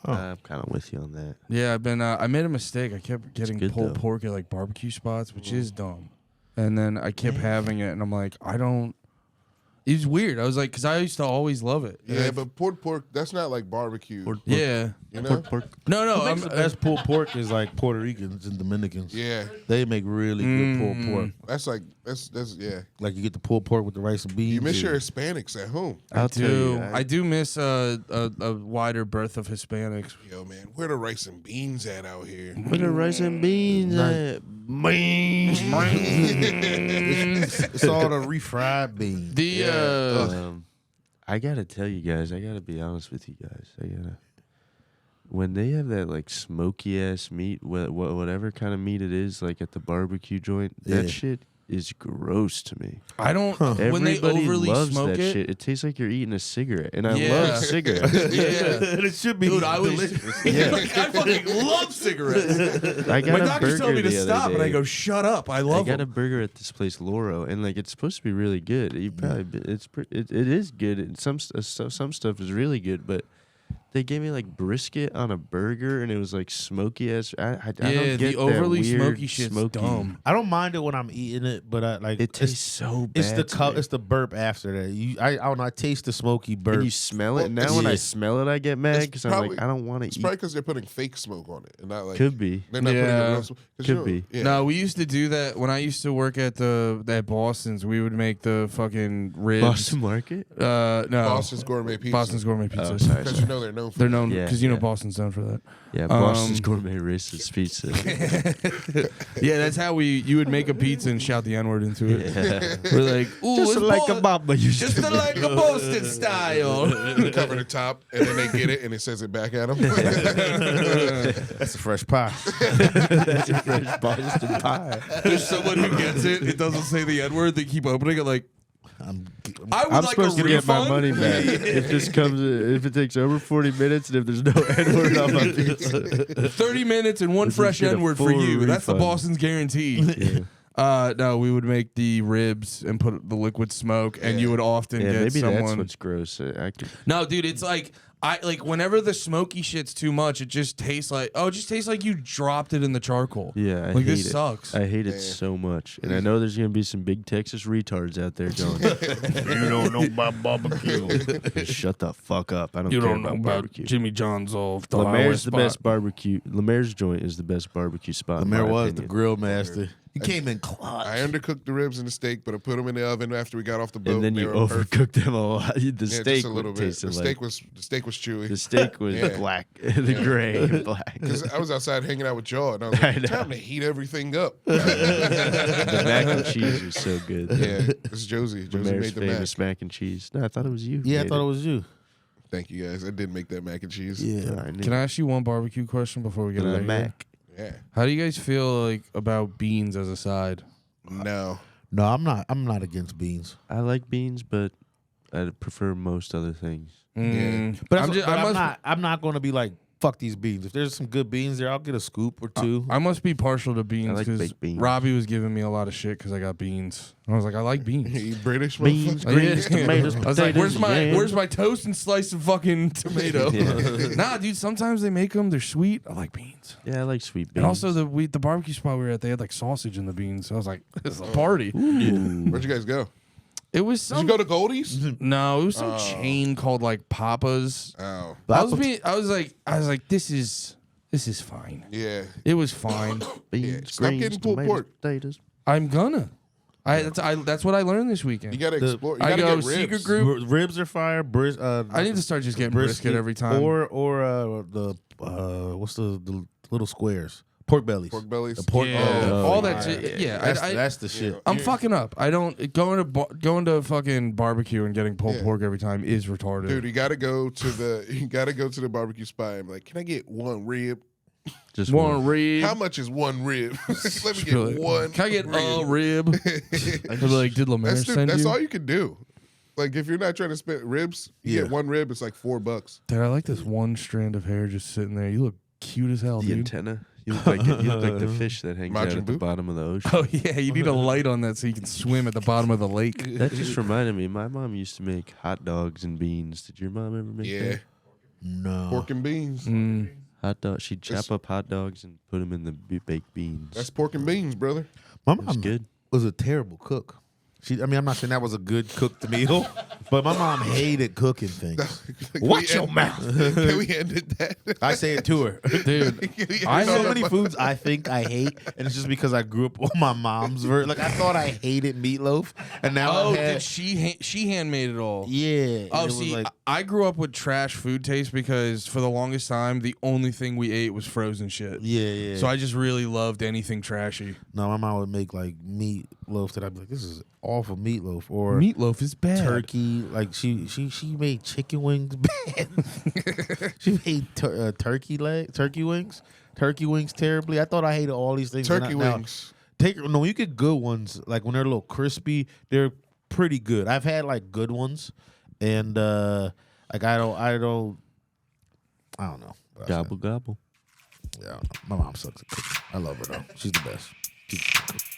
I'm kind of with you on that. Yeah, I've been. I made a mistake. I kept getting good, pulled though. pork at like barbecue spots, which is dumb. And then I kept having it, and I'm like, I don't. It was weird. I was like, because I used to always love it. Yeah, but pulled pork, that's not like barbecue. Yeah. You know? No. The best pulled pork is like Puerto Ricans and Dominicans. Yeah. They make really good pulled pork. That's like, that's yeah. Like you get the pulled pork with the rice and beans. You miss your Hispanics at home. I'll tell you. I do miss a wider berth of Hispanics. Yo, man, where the rice and beans at out here? Where the rice and beans at? It's all the refried beans. I gotta tell you guys. I gotta be honest with you guys. When they have that like smoky ass meat, whatever kind of meat it is, like at the barbecue joint, that shit is gross to me. I don't. Everybody When they overly loves smoke that it, shit. It tastes like you're eating a cigarette, and I Yeah. love cigarettes. yeah. It should be Dude, I was. delicious. Like, I fucking love cigarettes. I got My a doctors tell burger me to the other stop, and I day. go, "Shut up! I I love got a them." burger at this place, Loro, and like it's supposed to be really good. You probably it is good, and some stuff is really good, but they gave me like brisket on a burger, and it was like smoky ass. I don't Yeah, get the that overly weird smoky shit's dumb. I don't mind it when I'm eating it, but I like It tastes so bad. It's the to me. it's the burp after that. I don't know. I taste the smoky burp. And you smell it. Well, Now when I it's- smell it, I get mad it's because I'm like, probably- I don't want to It's eat. probably because they're putting fake smoke on it and not like. Could be. They're not Yeah. putting a real smoke. 'Cause Could you know- be. Yeah. No, we used to do that when I used to work at at Boston's. We would make the fucking ribs. Boston Market. No, Boston's gourmet pizza. Boston's gourmet pizza. Oh, sorry. Because you know they're known for They're it. known Yeah, because you know yeah. Boston's known for that. Yeah, Boston's gourmet racist pizza. Yeah, that's how you would make a pizza and shout the N-word into it. Yeah. We're like, ooh, Just it's like a Bo- Baba used just to be. like a Boston style. They cover the top and then they get it and it says it back at them. That's a fresh pie. Boston pie. There's someone who gets it. It doesn't say the N-word. They keep opening it like, I would I'm like supposed a to get my refund. money back if this comes. If it takes over 40 minutes and if there's no N-word on my pizza. 30 minutes and one Let's fresh get a N-word for full you. That's the refund. Boston's guarantee. No, we would make the ribs and put the liquid smoke, and you would often Yeah, get maybe someone. that's what's gross. I could, No, dude, it's like whenever the smoky shit's too much, it just tastes like you dropped it in the charcoal. yeah, I like hate this it. sucks. I hate it so much, and I know there's gonna be some big Texas retards out there going, You don't know about barbecue. "Shut the fuck up! I don't You care don't know about about barbecue." Jimmy John's off the LeMaire's the highway best spot. barbecue. LeMaire's joint is the best barbecue spot. in LeMaire my was the opinion. grill master. He came in clutch. I undercooked the ribs and the steak, but I put them in the oven after we got off the boat. and then they you were perfect. overcooked them a lot. The Yeah, steak just a little bit. tasted The like steak was chewy. the steak was Yeah. black, the gray and black. Because I was outside hanging out with y'all, and I was I like, know. time to heat everything up. The mac and cheese was so good. Yeah, this is Josie. Josie LeMaire's made the mac. famous mac and cheese. No, I thought it was you. who Yeah, I made thought it was you. Thank you guys. I did make that mac and cheese. Yeah. I knew. Can I ask you one barbecue question before we get The out of here? mac. Yeah. How do you guys feel like about beans as a side? No. No, I'm not. I'm not against beans. I like beans, but I prefer most other things. Mm, But, I'm I'm, just, but I I'm must, not. I'm not going to be like fuck these beans. If there's some good beans there, I'll get a scoop or two. I must be partial to beans like because baked beans. Robbie was giving me a lot of shit because I got beans. And I was like, I like beans. You British Beans, motherfucker? greens, tomatoes, I was like, potatoes, where's my toast and slice of fucking tomato? Yeah. Nah, dude. Sometimes they make them. They're sweet. I like beans. Yeah, I like sweet beans. And also the barbecue spot we were at, they had like sausage in the beans. So I was like, this is a party. Where'd you guys go? It was Did some. you go to Goldie's? No, it was some chain called like Papa's. Oh, I was like, this is fine. yeah. It was fine. beans, Stop greens, getting pulled tomatoes, pork. potatoes. I'm gonna. That's what I learned this weekend. You gotta explore. You I gotta go get secret ribs. group. Ribs are fire. I need to start just getting brisket every time. Or the what's the little squares? Pork bellies. Pork bellies. The pork yeah, bellies. all that shit. Yeah, That's the shit. I'm fucking up. I don't going to fucking barbecue and getting pulled pork every time is retarded. Dude, you gotta go to the barbecue spot and be like, can I get one rib? Just one rib. How much is one rib? Let me Be like, get one. Can I get a rib? I'd be like, did LeMaire send That's you? all you can do. Like if you're not trying to spend ribs, you get one rib. It's like $4. Dude, I like this one strand of hair just sitting there. You look cute as hell, the dude. antenna. You look like the fish that hangs out Majin at the Buu? bottom of the ocean. Oh yeah, you need a light on that so you can swim at the bottom of the lake. That just reminded me. My mom used to make hot dogs and beans. Did your mom ever make Yeah, that? No. pork and beans. Mm. Hot dog. She'd chop up hot dogs and put them in the baked beans. That's pork and beans, brother. My That's mom good. was a terrible cook. I'm not saying that was a good cooked meal, but my mom hated cooking things. Watch your mouth. Can we end it that? I say it to her. Dude, I I so know many foods I think I hate, and it's just because I grew up on my mom's version. Like I thought I hated meatloaf, and now Oh, I had, did she handmade it all? yeah. and Oh, it was see, like, I grew up with trash food taste because for the longest time, the only thing we ate was frozen shit. yeah. So I just really loved anything trashy. No, my mom would make like meatloaf that I'd be like, this is awful meatloaf, or Meatloaf is bad. turkey. Like she made chicken wings bad. She made turkey wings terribly. I thought I hated all these things. Turkey Now, wings. no, you get good ones. Like when they're a little crispy, they're pretty good. I've had like good ones, and like I don't know. Gobble gobble. Yeah, I don't know. My mom sucks at cooking. I love her though. She's the best.